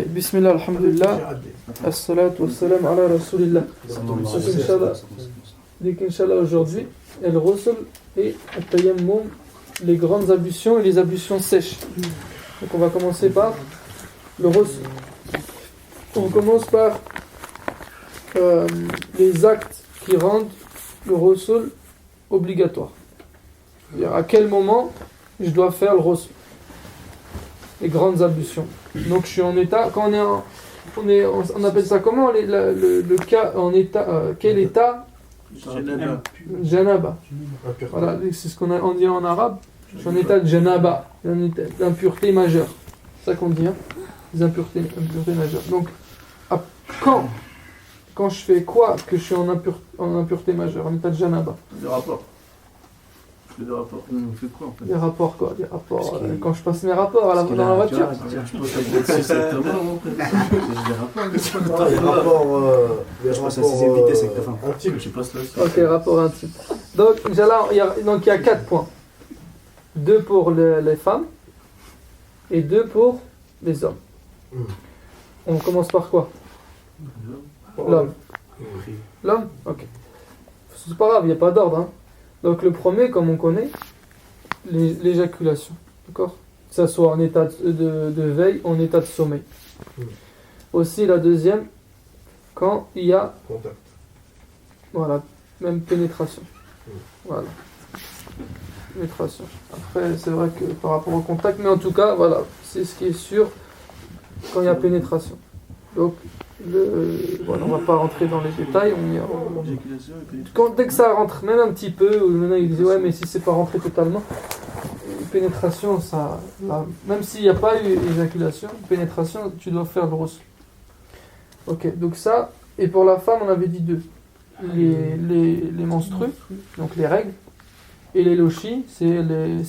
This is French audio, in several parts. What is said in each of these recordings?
Bismillah, alhamdulillah, as-salatu was-salam ala rasulillah. Donc Inch'Allah aujourd'hui, al-ghusl et al-tayammum, les grandes ablutions et les ablutions sèches. Donc on va commencer par le ghusl. On commence par les actes qui rendent le ghusl obligatoire. C'est-à-dire à quel moment je dois faire le ghusl. Les grandes ablutions. Donc je suis en état, quand on appelle ça comment le cas en état, quel état? Janaba. Voilà, c'est ce qu'on dit en arabe. Je suis en état de janaba, d'impureté majeure. C'est ça qu'on dit, hein? Des impuretés majeures. Donc quand je fais quoi que je suis en impureté majeure, en état de janaba? Des rapports. Des rapports. On fait quoi en fait? Des rapports quoi? Des rapports. Quand je passe mes rapports dans la voiture. Je pense que c'est exactement. Les rapports intimes. Je passe là. Ok, rapport intime. Donc il y a 4 points. 2 pour les femmes et 2 pour les hommes. On commence par quoi? L'homme. L'homme? Ok. C'est pas grave, il n'y a pas d'ordre. Hein. Donc le premier, comme on connaît, l'éjaculation. D'accord? Que ça soit en état de veille ou en état de sommeil. Aussi la deuxième, quand il y a contact. Voilà, même pénétration. Voilà. Pénétration. Après, c'est vrai que par rapport au contact, mais en tout cas, voilà, c'est ce qui est sûr quand il y a pénétration. Donc, voilà, on va pas rentrer dans les détails. Dès que ça rentre, même un petit peu, ou maintenant il disait ouais, mais si c'est pas rentré totalement, pénétration, ça, là, même s'il n'y a pas eu éjaculation, pénétration, tu dois faire le ghusl. Ok, donc ça, et pour la femme, on avait dit 2. Les menstrues, donc les règles, et les lochis, c'est le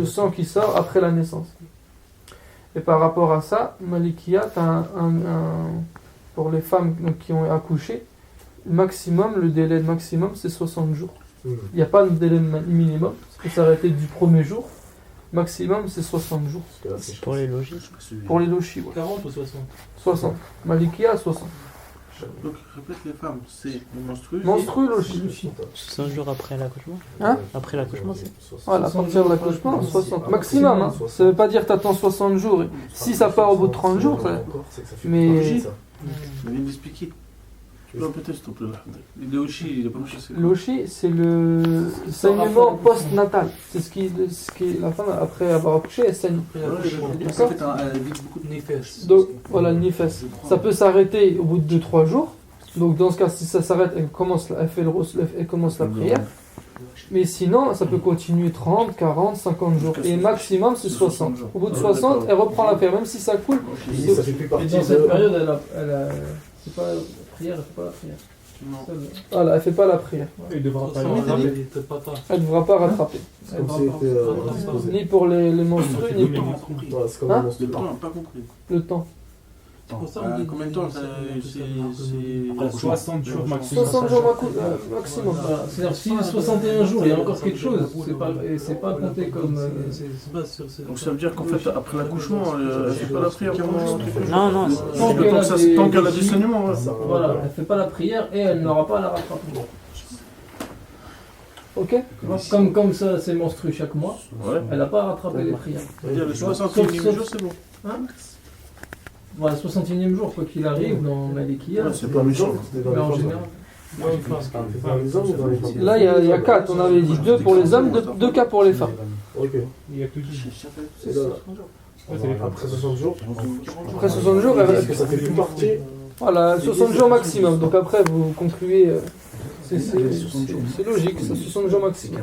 sang qui sort après la naissance. Et par rapport à ça, Malikiya, pour les femmes donc, qui ont accouché, le délai maximum c'est 60 jours. Il n'y a pas de délai minimum, ça peut s'arrêter du premier jour. Maximum c'est 60 jours. Pour les logis. Pour les lochis, ouais. 40 ou 60? 60. Malikiya 60. Donc répète les femmes, c'est les menstrues. Menstrues, lochis. 60 jours après l'accouchement. Hein? Après l'accouchement, c'est. Voilà, à partir de l'accouchement, 60. Maximum, hein. Ça veut pas dire que tu attends 60 jours. Si ça part au bout de 30 jours, ça... Mais. Je viens d'expliquer. Non, peut-être, s'il te plaît. Le Oshi, il n'a pas couché. L'Oshi, c'est le saignement post-natal. C'est ce qui la femme, après avoir accouché, elle saigne. D'accord. Elle évite beaucoup de nifes. Donc, voilà, le nifes. Ça peut s'arrêter au bout de 2-3 jours. Donc, dans ce cas, si ça s'arrête, elle commence la prière. Mais sinon, ça peut continuer 30, 40, 50 jours. Et maximum, c'est 60. Au bout de 60, elle reprend la prière. Même si ça coule. Ça fait plus partie Dans cette période, c'est pas la prière, elle fait pas la prière. Non. Voilà, elle fait pas la prière. Il devra pas rattraper. Elle ne devra pas rattraper. C'est comme si c'était Ni pour les menstrues, ni pour c'est comme Hein? un Le temps, on n'a pas compris. le temps. Combien de temps c'est 60 jours maximum. 60 jours maximum. C'est-à-dire si 61 jours, il y a encore quelque chose. C'est pas compté comme. Donc ça veut dire qu'en fait, après l'accouchement, elle fait pas la prière pendant. Non. Tant qu'elle a du saignement. Voilà, elle fait pas la prière et elle n'aura pas à la rattraper. Ok? Comme ça, c'est menstrué chaque mois, Ouais. elle n'a pas à rattraper les prières. C'est-à-dire le 61e jour, c'est bon. Hein? Voilà, 61e jour, quoi qu'il arrive, dans Malikiya. Ouais, c'est pas méchant. Mais en général. Dans les hommes ou dans les femmes? Là, il y a 4. On avait dit 2 pour les hommes, 2 cas pour les femmes. Ok. Il y a que 10. C'est là. Après 60 jours. Après 60 jours, Est-ce que ça fait plus partie? voilà, 60 jours maximum. Donc après, vous concluez. C'est logique, ça, 60 jours maximum.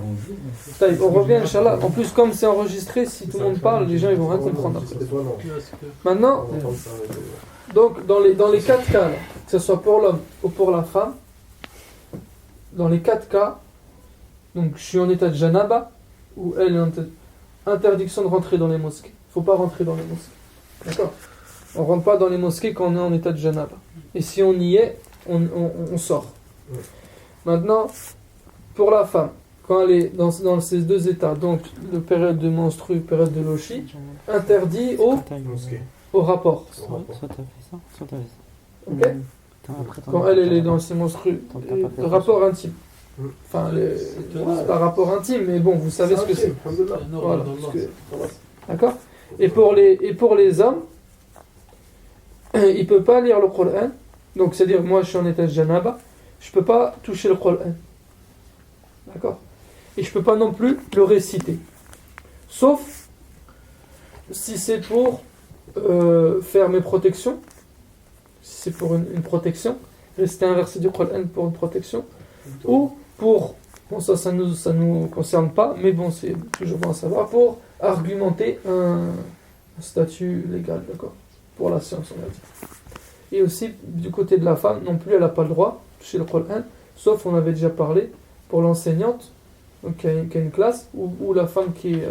On revient, Inch'Allah. En plus, comme c'est enregistré, si tout le monde parle, les gens ils vont rien comprendre après. Des fois, non. Maintenant, On entend ça avec donc dans les 4 cas, là, que ce soit pour l'homme ou pour la femme, dans les 4 cas, donc je suis en état de janaba, ou elle est interdiction de rentrer dans les mosquées. Il ne faut pas rentrer dans les mosquées. D'accord? On ne rentre pas dans les mosquées quand on est en état de janaba. Et si on y est, on sort. Maintenant, pour la femme, quand elle est dans ces 2 états, donc la période de menstru, période de lochi, interdit au rapport. Soit t'as fait ça, soit t'as fait ça. Ok. Quand elle est dans ses menstrues, le rapport intime. Enfin, c'est pas rapport intime, mais bon, vous savez ce que c'est. Voilà, d'accord. Et pour les hommes, il ne peut pas lire le Coran. Donc, c'est-à-dire, moi, je suis en état de janaba, je ne peux pas toucher le Coran. D'accord. Et je ne peux pas non plus le réciter. Sauf si c'est pour faire mes protections. Si c'est pour une protection. Réciter un verset du Coran pour une protection. Ou pour, bon ça nous concerne pas, mais bon c'est toujours bon à savoir, pour argumenter un statut légal, d'accord, pour la science on va dire. Et aussi du côté de la femme, non plus elle n'a pas le droit de toucher le Coran, sauf on avait déjà parlé, pour l'enseignante, donc qui a une classe, où la femme qui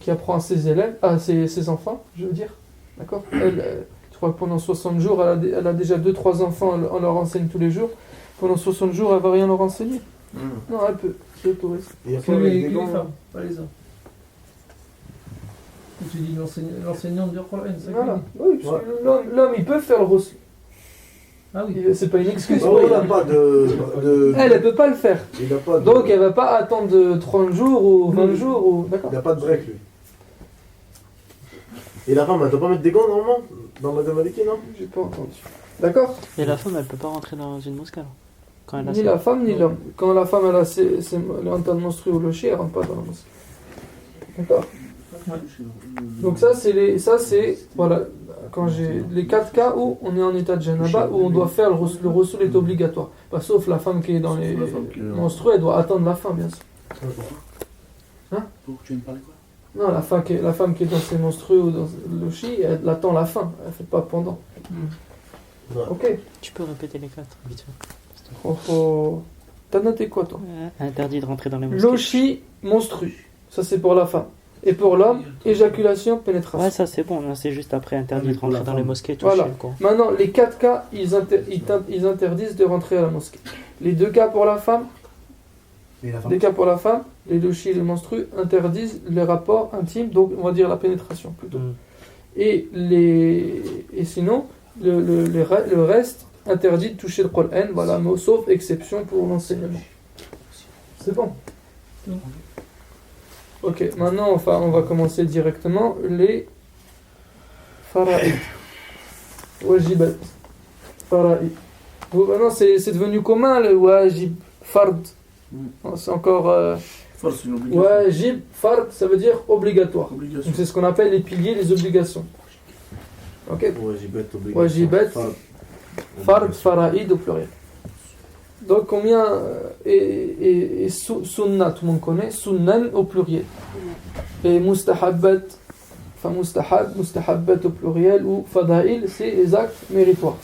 apprend à ses élèves, à ses enfants, je veux dire, d'accord, elle, je crois que pendant 60 jours, elle a déjà 2-3 enfants, on leur enseigne tous les jours. Pendant 60 jours, elle ne va rien leur enseigner. Non, elle peut. C'est autorisé. Il y a Que pas les des gants. femmes, pas les hommes. Tu dis l'enseignant du Coran, c'est ça que Voilà. tu dis. Oui, parce que l'homme, il peut faire le reçu. Ah oui. C'est pas une excuse Ah pour oui, il n'a l'homme. pas de. Elle ne peut pas le faire. Il n'a pas de. Donc, elle ne va pas attendre 30 jours ou 20 jours. Ou... D'accord. Il n'a pas de break, lui. Et la femme, elle ne doit pas mettre des gants normalement dans la Maliki, non? J'ai pas entendu. D'accord. Et la femme, elle peut pas rentrer dans une mosquée alors, quand elle a Ni ça. la femme, ni l'homme. Quand la femme, elle a ses menstrues ou le chien, elle ne rentre pas dans la mosquée. D'accord. Donc ça c'est voilà, quand j'ai les 4 cas où on est en état de janaba, où on doit faire le reçu est obligatoire. Pas sauf la femme qui est dans les menstrues, elle doit attendre la fin bien sûr. Pour que tu me parles quoi? Non, la femme qui est dans ses menstrues ou dans le chi, elle attend la fin, elle ne fait pas pendant. Ouais. Ok. Tu peux répéter les 4 vite fait. T'as noté quoi toi? Interdit de rentrer dans les mosquées. Lochi, menstrue. Ça c'est pour la femme. Et pour l'homme, éjaculation, pénétration. Ouais, ça c'est bon, là, c'est juste après interdit mais de pour rentrer la dans femme. les mosquées, toucher Voilà. le Coran. Maintenant, les 4 cas, ils interdisent de rentrer à la mosquée. Les 2 cas pour la femme, les cas pour la femme, les lochis et les menstrues interdisent les rapports intimes, donc on va dire la pénétration plutôt. Et sinon, le reste interdit de toucher le Coran, voilà, mais sauf exception pour l'enseignement. C'est bon. Ok, maintenant on va commencer directement les fara'id. Wajibat. Fara'id. Maintenant c'est devenu commun le wajib, fard. C'est encore Force, une obligation. wajib, fard, ça veut dire obligatoire. Obligation. Donc c'est ce qu'on appelle les piliers, les obligations. Ok. Wajibat, obligation. Wajibat, fard, fara'id au pluriel. Donc combien et sunnah, tout le monde connaît, sunnan au pluriel. Et mustahabbat, enfin mustahabbat au pluriel, ou fada'il, c'est les actes méritoires.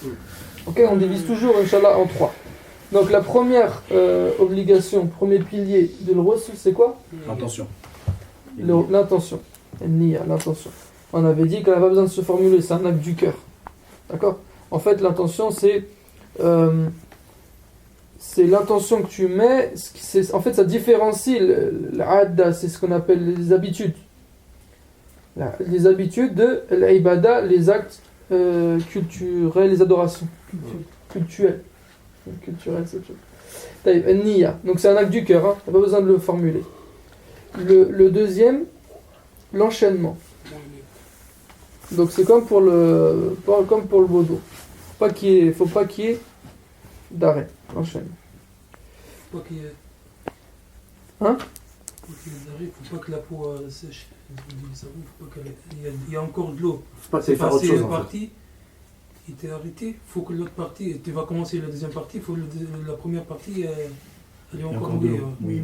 Ok, on divise toujours, Inch'Allah, en 3. Donc la première obligation, premier pilier de l'Rasul, c'est quoi? Attention. L'intention. Niya, l'intention. On avait dit qu'elle n'a pas besoin de se formuler, c'est un acte du cœur. D'accord? En fait, l'intention, c'est l'intention que tu mets, en fait ça différencie l'adda, c'est ce qu'on appelle les habitudes. Les habitudes de l'ibada, les actes culturels, les adorations. Cultuelles. Culturelles, c'est tout. Niya, donc c'est un acte du cœur, hein, t'as pas besoin de le formuler. Le deuxième, l'enchaînement. Donc c'est comme pour le bodo. Faut pas qu'il y ait d'arrêt, l'enchaînement. Faut pas qu'il y ait... Hein? Faut qu'il y ait d'arrêt, faut pas que la peau sèche. Faut pas il y a encore de l'eau. Faut pas que tu fasses autre chose, une en fait. partie, il t'est arrêté, faut que l'autre partie, tu vas commencer la deuxième partie, faut que la première partie, elle est encore mouillée. Oui.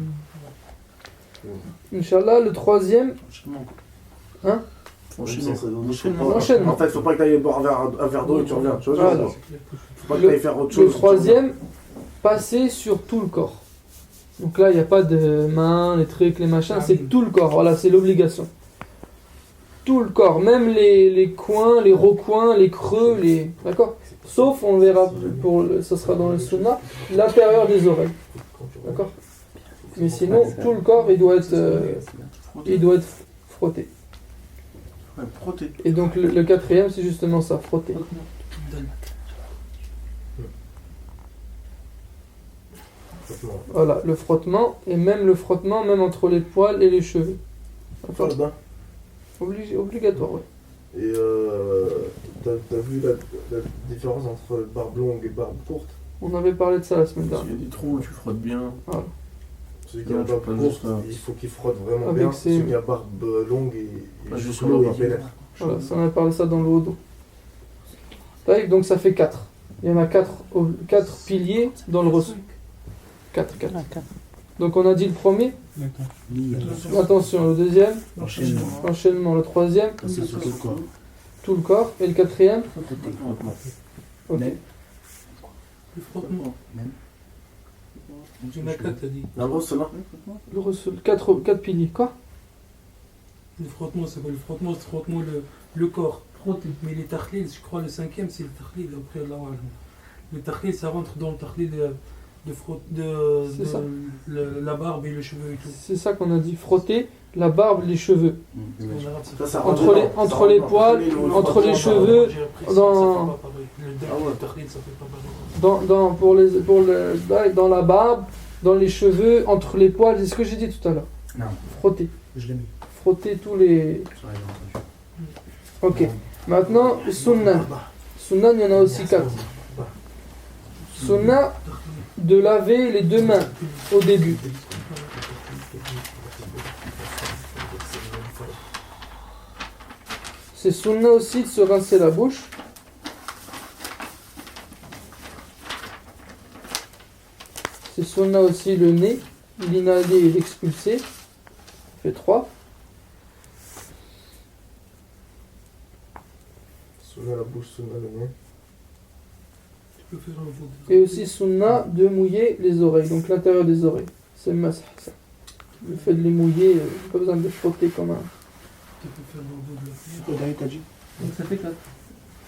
Inch'Allah, le troisième, Enchaînement. hein? Enchaînement. En fait, faut pas que tu ailles boire un verre d'eau et tu reviens. Tu vois, Voilà. faut pas que tu ailles faire autre chose. Le troisième, passer sur tout le corps. Donc là, il n'y a pas de mains, les trucs, les machins, c'est tout le corps. Voilà, c'est l'obligation. Tout le corps, même les coins, les recoins, les creux, d'accord? Sauf, on verra, ça sera dans le sunnah, l'intérieur des oreilles. D'accord? Mais sinon, tout le corps, il doit être frotté. Ouais, frotter. Et donc le quatrième, c'est justement ça, frotter. Donne. Complètement. Voilà, le frottement, et même le frottement, même entre les poils et les cheveux. Faire le bain. Obligatoire, ouais. Et t'as vu la différence entre barbe longue et barbe courte? On avait parlé de ça la semaine S'il y a dernière. des trous, tu frottes bien. Voilà. Celui qui a la Ouais, barbe tu peux courte, juste là. il faut qu'il frotte vraiment Avec bien. ses- Celui qui a barbe longue et Pas juste juste sur l'eau, la il barbe. pénètre. Voilà, ça, on avait parlé de ça dans le haut dos. Taïb, donc ça fait 4. Il y en a 4 piliers dans le reçu. 4. Ah, 4. Donc on a dit le premier. D'accord. Attention, le deuxième. L'enchaînement. L'enchaînement, le troisième. C'est sur tout le corps. Tout le corps. Et le quatrième. Frottement. Ok. Le frottement. Il y en a 4, t'as dit. La brosse, là? Le reçu, 4 piliers. Quoi? Le frottement, c'est quoi? Le frottement, c'est le frottement le corps. Mais les tahlil, je crois le cinquième, c'est le tahlil. Après, le tahlil, ça rentre dans le tahlil C'est ça. la barbe et le cheveu et tout. C'est ça qu'on a dit. Frotter la barbe, les cheveux. En arabe, ça Ça fait- rentre Entre les- dedans. entre Ça les rentre poils, dans le entre frottement. les cheveux, J'ai appris ça, dans- ça fait pas pareil. Ah ouais. Le tahlil, ça fait pas pareil. Dans la barbe, dans les cheveux, entre les poils. C'est ce que j'ai dit tout à l'heure. Non, Frotter. je l'ai mis. Frotter tous les. Sur les gens. Ok. Maintenant, sunnah. Sunnah, il y en a aussi 4. Sunnah, de laver les deux mains au début. C'est sunnah aussi de se rincer la bouche. C'est sunnah aussi le nez, l'inhaler et l'expulser. Ça fait 3. Sunna la bouche, sunna le nez. Tu peux faire un vote. Et aussi sunnah de mouiller les oreilles, donc l'intérieur des oreilles. C'est masah, ça. Le fait de les mouiller, pas besoin de les frotter comme un. Tu peux faire un vote de la C'est quoi le dernier t'as dit? Donc ça fait 4.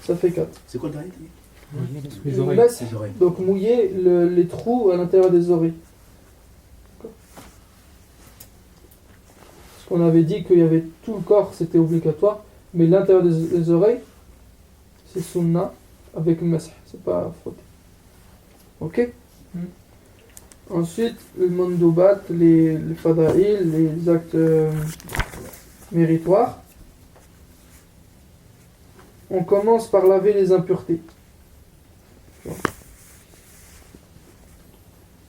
Ça fait 4. C'est quoi le dernier t'as dit? Les oreilles. Les oreilles. Donc mouiller les trous à l'intérieur des oreilles. D'accord. Parce qu'on avait dit qu'il y avait tout le corps, c'était obligatoire, mais l'intérieur des oreilles, c'est sunnah avec masah, c'est pas frotter. Ok. Ensuite, le mandoubat, les fadaïl, les actes méritoires. On commence par laver les impuretés.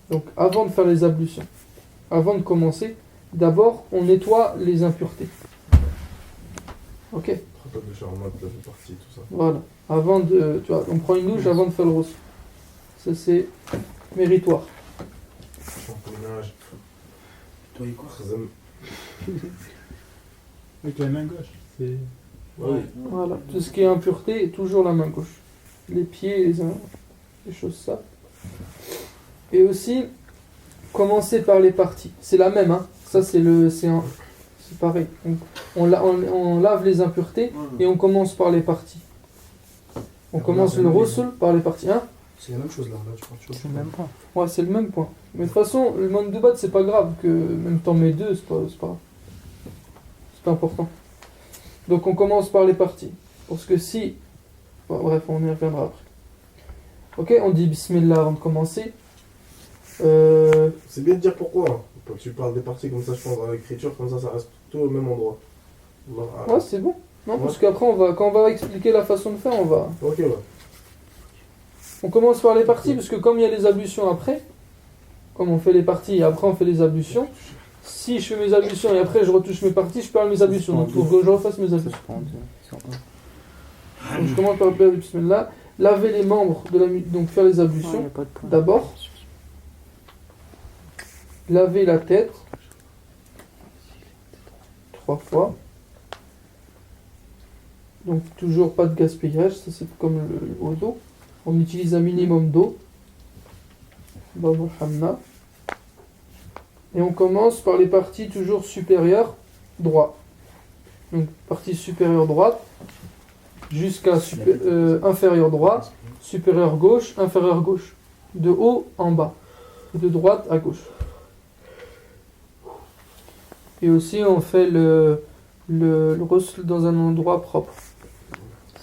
Donc avant de faire les ablutions, avant de commencer, d'abord on nettoie les impuretés. Ok. Pas de charmat, la partie, tout ça. Voilà. Avant de, tu vois, on prend une douche avant de faire le rosson. Ça c'est méritoire. Championnage. Toi et quoi? Khazam. Avec la main gauche. C'est... Oui. Voilà. Tout ce qui est impureté est toujours la main gauche. Les pieds, les choses ça. Et aussi commencer par les parties. C'est la même, hein. Ça c'est pareil. On lave les impuretés et on commence par les parties. On commence le rossoul par les parties. Hein? C'est la même chose là, tu vois. C'est le même point. Ouais, c'est le même point. Mais de toute façon, le mandoubat, c'est pas grave. Que même t'en mets 2, c'est pas grave. C'est pas important. Donc on commence par les parties. Parce que si... Bon, bref, on y reviendra après. Ok, on dit bismillah avant de commencer. C'est bien de dire pourquoi. Hein. Quand tu parles des parties comme ça, je pense, dans l'écriture, comme ça reste tout au même endroit. Voilà. Ouais, c'est bon. Non, parce qu'après, quand on va expliquer la façon de faire, Ok, ouais. on commence par les parties, parce que comme il y a les ablutions après, comme on fait les parties et après on fait les ablutions, si je fais mes ablutions et après je retouche mes parties, je perds mes ablutions. Donc il faut que je refasse mes ablutions. Donc je commence par le bismillah, laver les membres de donc faire les ablutions. D'abord, laver la tête 3 fois. Donc toujours pas de gaspillage, ça c'est comme le wudu. On utilise un minimum d'eau. Et on commence par les parties toujours supérieures droite. Donc partie supérieure droite jusqu'à inférieure droite, supérieure gauche, inférieure gauche. De haut en bas. Et de droite à gauche. Et aussi on fait le ghusl dans un endroit propre.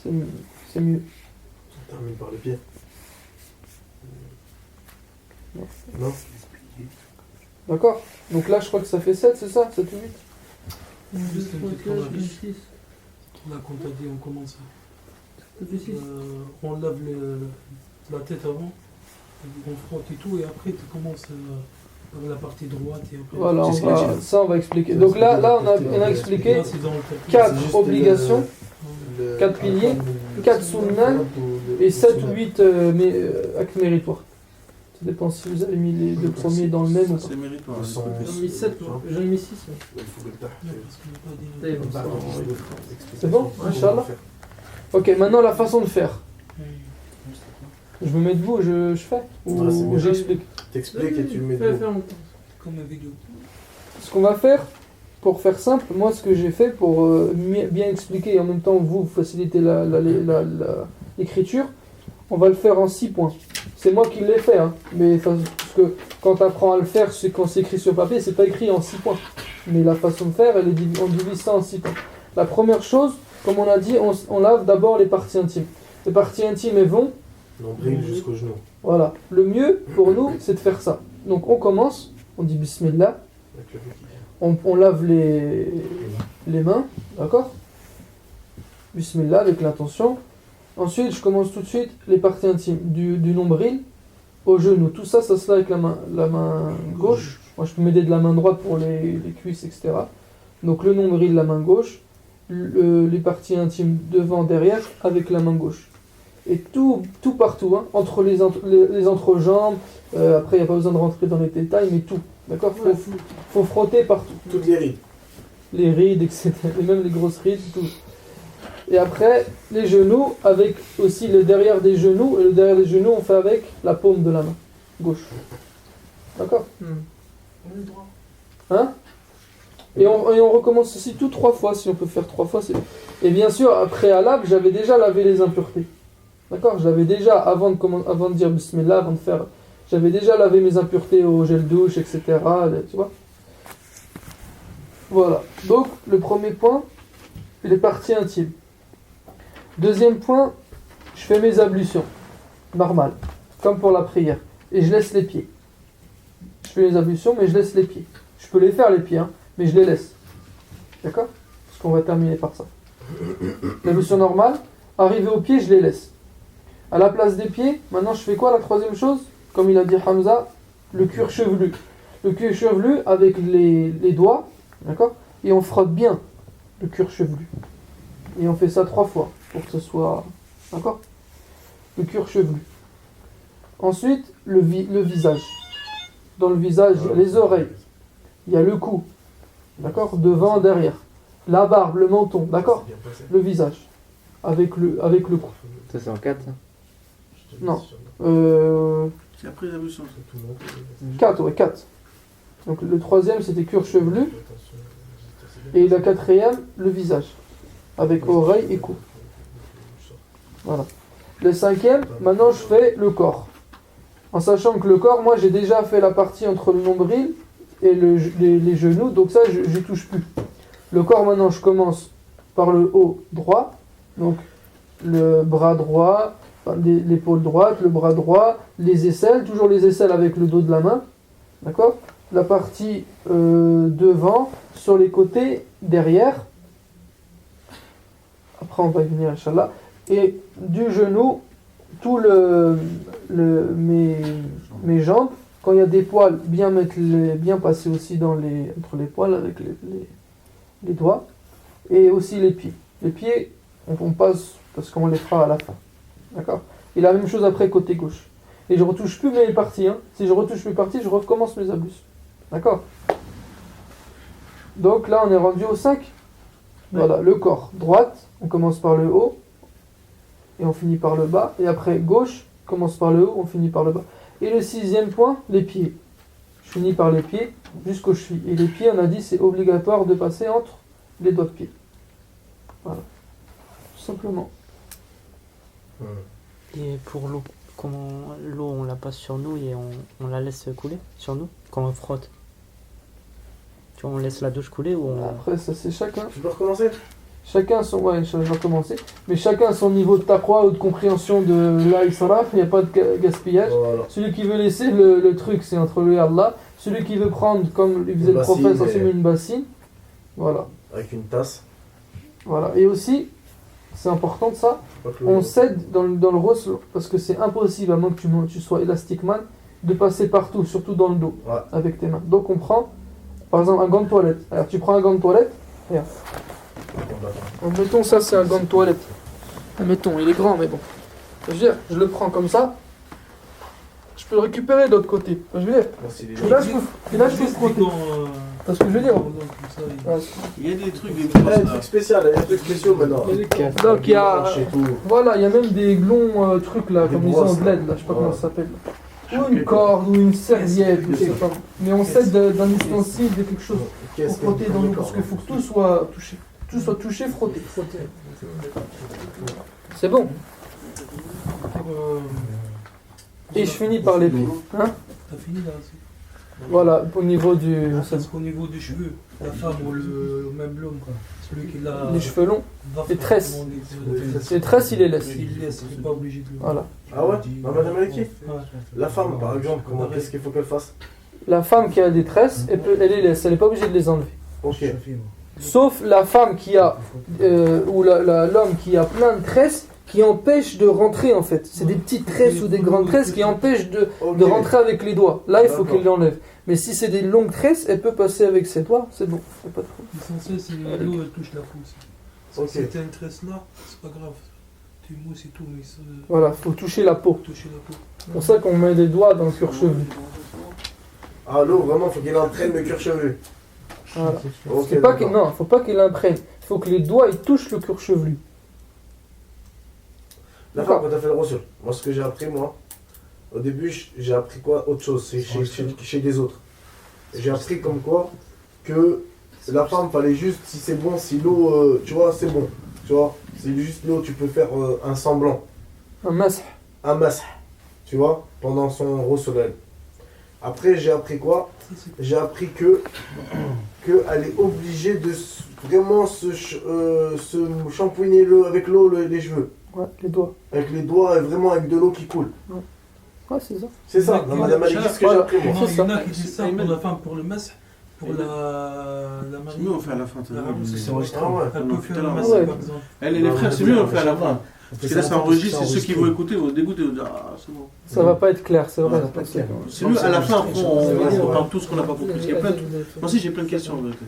C'est mieux. On termine par les pieds. Non. Non. D'accord? Donc là, je crois que ça fait 7, c'est ça? 7 ou 8? Juste une petite remarque. Là, quand t'as dit on commence, on lave la tête avant, on frotte et tout, et après tu commences par la partie droite et après. Voilà, C'est on va expliquer. Donc là on a expliqué Là, c'est dans le tapis. 4 obligations, 4 piliers, 4 sunnah et 7 ou 8 actes méritoires. Ça dépend si vous avez mis les deux premiers dans le même ou pas. C'est méritoire. J'en ai mis 7, j'en ai mis 6. Il faut que le taf. Ouais, parce qu'on n'a pas dit- C'est bon, Inch'Allah. Ok, maintenant la façon de faire. Je me mets debout, je fais ou Ah, c'est bien. j'explique. T'expliques et tu le mets debout. Comme une vidéo. Ce qu'on va faire, pour faire simple, moi ce que j'ai fait pour bien expliquer et en même temps vous faciliter l'écriture, on va le faire en 6 points. C'est moi qui l'ai fait, hein, mais parce que quand tu apprends à le faire, c'est quand c'est écrit sur papier, c'est pas écrit en 6 points. Mais la façon de faire, on divise ça en 6 points. La première chose, comme on a dit, on lave d'abord les parties intimes. Les parties intimes, elles vont, Nombril jusqu'au genou. voilà. Le mieux pour nous, c'est de faire ça. Donc on commence, on dit Bismillah, Avec le liquide. on lave les mains, d'accord? Bismillah avec l'intention. Ensuite, je commence tout de suite les parties intimes, du nombril au genou. Tout ça, ça se lave avec la main gauche. Moi, je peux m'aider de la main droite pour les cuisses, etc. Donc le nombril, la main gauche. Les parties intimes devant, derrière, avec la main gauche. Et tout partout, hein, entre les entrejambes. Après, il n'y a pas besoin de rentrer dans les détails, mais tout. D'accord? Faut frotter partout. Toutes les rides. Les rides, etc. Et même les grosses rides, tout. Et après, les genoux, avec aussi le derrière des genoux. Et le derrière des genoux, on fait avec la paume de la main gauche. D'accord? Hein? Et on recommence ceci tout 3 fois. Si on peut faire 3 fois, c'est bien. Et bien sûr, après préalable, j'avais déjà lavé les impuretés. D'accord? Je l'avais déjà, avant de dire Bismillah, avant de faire... J'avais déjà lavé mes impuretés au gel douche, etc. Tu vois? Voilà. Donc, le premier point, les parties intimes. Deuxième point, je fais mes ablutions. Normal. Comme pour la prière. Et je laisse les pieds. Je fais les ablutions, mais je laisse les pieds. Je peux les faire, les pieds, hein, mais je les laisse. D'accord? Parce qu'on va terminer par ça. L'ablution normale, arrivé aux pieds, je les laisse. À la place des pieds, maintenant je fais quoi la troisième chose? Comme il a dit Hamza, le cuir chevelu. Le cuir chevelu avec les doigts, d'accord? Et on frotte bien le cuir chevelu. Et on fait ça 3 fois pour que ce soit, d'accord? Le cuir chevelu. Ensuite, le visage. Dans le visage, il y a les oreilles, il y a le cou, d'accord? Devant, derrière. La barbe, le menton, d'accord? Le visage, avec le cou. Ça c'est en 4 ça. Non. C'est après l'ablution. 4, ouais, 4. Donc le troisième, c'était cuir chevelu. Et la quatrième, le visage. Avec oreille et cou. Voilà. Le cinquième, maintenant je fais le corps. En sachant que le corps, moi j'ai déjà fait la partie entre le nombril et les genoux. Donc ça, je n'y touche plus. Le corps, maintenant je commence par le haut droit. Donc le bras droit, l'épaule droite, le bras droit, les aisselles. Toujours les aisselles avec le dos de la main. D'accord? La partie devant, sur les côtés, derrière. Après on va y venir, Inch'Allah. Et du genou, tout mes jambes, quand il y a des poils, bien passer aussi entre les poils avec les doigts. Et aussi les pieds. Les pieds, on passe parce qu'on les fera à la fin. D'accord? Et la même chose après côté gauche. Et je retouche plus mes parties. Hein. Si je retouche mes parties, je recommence mes ablutions. D'accord? Donc là, on est rendu au 5. Voilà, le corps. Droite, on commence par le haut. Et on finit par le bas. Et après, gauche, on commence par le haut, on finit par le bas. Et le 6e point, les pieds. Je finis par les pieds jusqu'aux chevilles. Et les pieds, on a dit, c'est obligatoire de passer entre les doigts de pied. Voilà. Tout simplement. Et pour l'eau, comment l'eau on la passe sur nous et on la laisse couler sur nous quand on frotte. Tu on laisse la douche couler ou on... Après, ça c'est chacun. Tu peux recommencer? Chacun son. Ouais, je vais commencer. Mais chacun son niveau de taqwa ou de compréhension de la israf, il n'y a pas de gaspillage. Voilà. Celui qui veut laisser le truc, c'est entre lui et Allah. Celui qui veut prendre, comme il faisait Une le prophète, bassine, assumer une bassine. Voilà. Avec une tasse. Voilà. Et aussi, c'est important de ça, Pas que on cède dans le ghusl, parce que c'est impossible, à moins que tu sois élastique man, de passer partout, surtout dans le dos, Ouais. avec tes mains. Donc on prend, par exemple, un gant de toilette. Alors tu prends un gant de toilette, regarde. Mettons ça, c'est un gant de toilette. Mettons, il est grand, mais bon. Je veux dire, je le prends comme ça. Je peux le récupérer de l'autre côté. Je veux dire, Merci les et gens. là je peux frotter. Tu vois ce que je veux dire? Ouais. Il y a des trucs, des Il y grosses a des là. trucs spéciaux, il y a des trucs spéciaux maintenant. Donc il y a, Manche et tout. voilà, il y a même des longs trucs là, Des comme ils ont brosses, de l'aide là, je sais pas ouais. comment ça s'appelle. Ou une corde, ou une serviette, ou quelque chose. Mais on cède d'un ustensile, de quelque chose pour Qu'est-ce frotter que- dans l'eau, parce qu'il faut que tout soit touché. Tout soit touché, frotté. C'est bon. Et je finis par les pieds. Hein? T'as fini là? Voilà, au niveau du. Parce qu'au niveau des cheveux, la femme ou même l'homme, quoi. Celui qui l'a. Les cheveux longs, va les tresses. forcément les tresses, il les laisse. Il laisse, il n'est pas obligé de le. Voilà. Ah ouais? Non, madame Maliki? Ouais. La femme, par exemple, comment, qu'est-ce qu'il faut qu'elle fasse? La femme qui a des tresses, elle les laisse, elle n'est pas obligée de les enlever. Ok. Sauf la femme qui a, ou l'homme qui a plein de tresses, qui empêchent de rentrer en fait. C'est des petites tresses ou des grandes tresses qui empêchent de Ok. rentrer avec les doigts. Là, il faut D'accord. qu'elle l'enlève. Mais si c'est des longues tresses, elle peut passer avec ses doigts, c'est bon. Y a pas de problème. L'essentiel, c'est l'eau, elle touche la peau aussi. Ok. Si t'as une tresse là, c'est pas grave. Tu mousses et tout, mais ça. Voilà, faut toucher la peau. Toucher la peau. C'est pour ça qu'on met des doigts dans le cuir chevelu. Ah, l'eau, vraiment, faut qu'elle entraîne le cuir chevelu. Voilà. Ok, C'est pas d'accord. non, faut pas qu'il l'imprègne. Il faut que les doigts ils touchent le cuir chevelu. La femme, quand t'as fait le rossul, moi, ce que j'ai appris, moi, au début, j'ai appris quoi? Autre chose, c'est chez des autres. J'ai appris comme quoi que la femme, fallait juste, si c'est bon, si l'eau, tu vois, c'est bon. Tu vois, c'est juste l'eau, tu peux faire un semblant, Un masque. un masque, tu vois, pendant son rossul. Après, j'ai appris quoi? J'ai appris que elle est obligée de vraiment se shampouiner avec l'eau les cheveux. Ouais, les doigts. Avec les doigts et vraiment avec de l'eau qui coule. Ouais, c'est ça. C'est ça, non, madame Maliki, ce que j'ai appris moi. C'est Il y en ça. a qui disent ça pour la femme, pour le masque, pour la C'est mariée. mieux, on fait à la fin. La femme, parce que c'est enregistré. Ah ouais. Elle peut faire le Ah masque, ouais. par exemple. Les frères, c'est mieux, on fait à la fin. Parce que là, ça enregistre, et ceux qui vont écouter vont dégoûter, vont dire ah, c'est bon. Ça va pas être clair, c'est vrai. Ouais, ça va pas être clair. C'est mieux, à la fin, après, C'est on bon. parle tout ce qu'on n'a pas compris. Parce qu'il y a plein de... Moi aussi, j'ai plein de questions en vérité.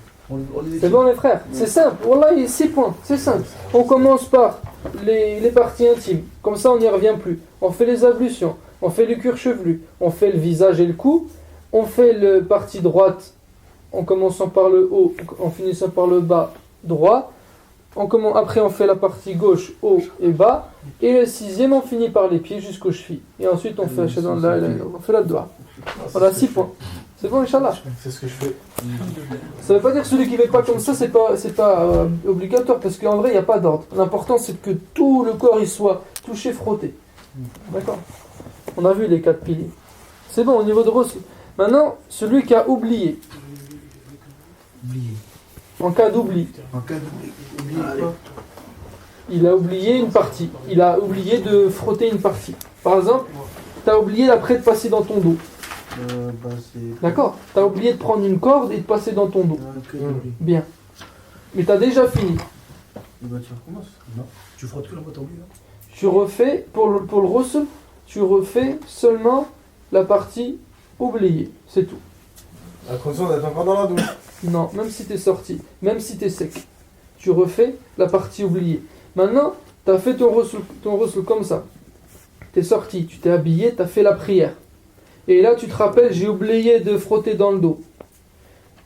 C'est bon les frères, c'est simple, voilà, il y a 6 points, c'est simple. On commence par les parties intimes, comme ça on n'y revient plus. On fait les ablutions, on fait le cuir chevelu, on fait le visage et le cou, on fait la partie droite en commençant par le haut, en finissant par le bas droit. Après on fait la partie gauche, haut et bas. Et le 6e on finit par les pieds jusqu'aux chevilles. Et ensuite on fait on fait la doigt. Voilà 6 points. C'est bon Inch'Allah. C'est ce que je fais. Ça veut pas dire que celui qui ne fait pas comme ça, c'est pas obligatoire, parce qu'en vrai, il n'y a pas d'ordre. L'important, c'est que tout le corps il soit touché, frotté. D'accord? On a vu les 4 piliers. C'est bon, au niveau de Ross. Maintenant, celui qui a oublié. En cas d'oubli. En cas d'oubli. Il a oublié une partie. Il a oublié de frotter une partie. Par exemple, tu as oublié après de passer dans ton dos. D'accord? Tu as oublié de prendre une corde et de passer dans ton dos. Bien. Mais tu as déjà fini. Bah tu recommences. Non. Tu frottes que la boîte en bleu. Tu refais, pour le rossul, tu refais seulement la partie oubliée. C'est tout. À condition d'être encore dans la douche. Non, même si tu es sorti, même si tu es sec, tu refais la partie oubliée. Maintenant, tu as fait ton rossul comme ça. Tu es sorti, tu t'es habillé, tu as fait la prière. Et là, tu te rappelles, j'ai oublié de frotter dans le dos.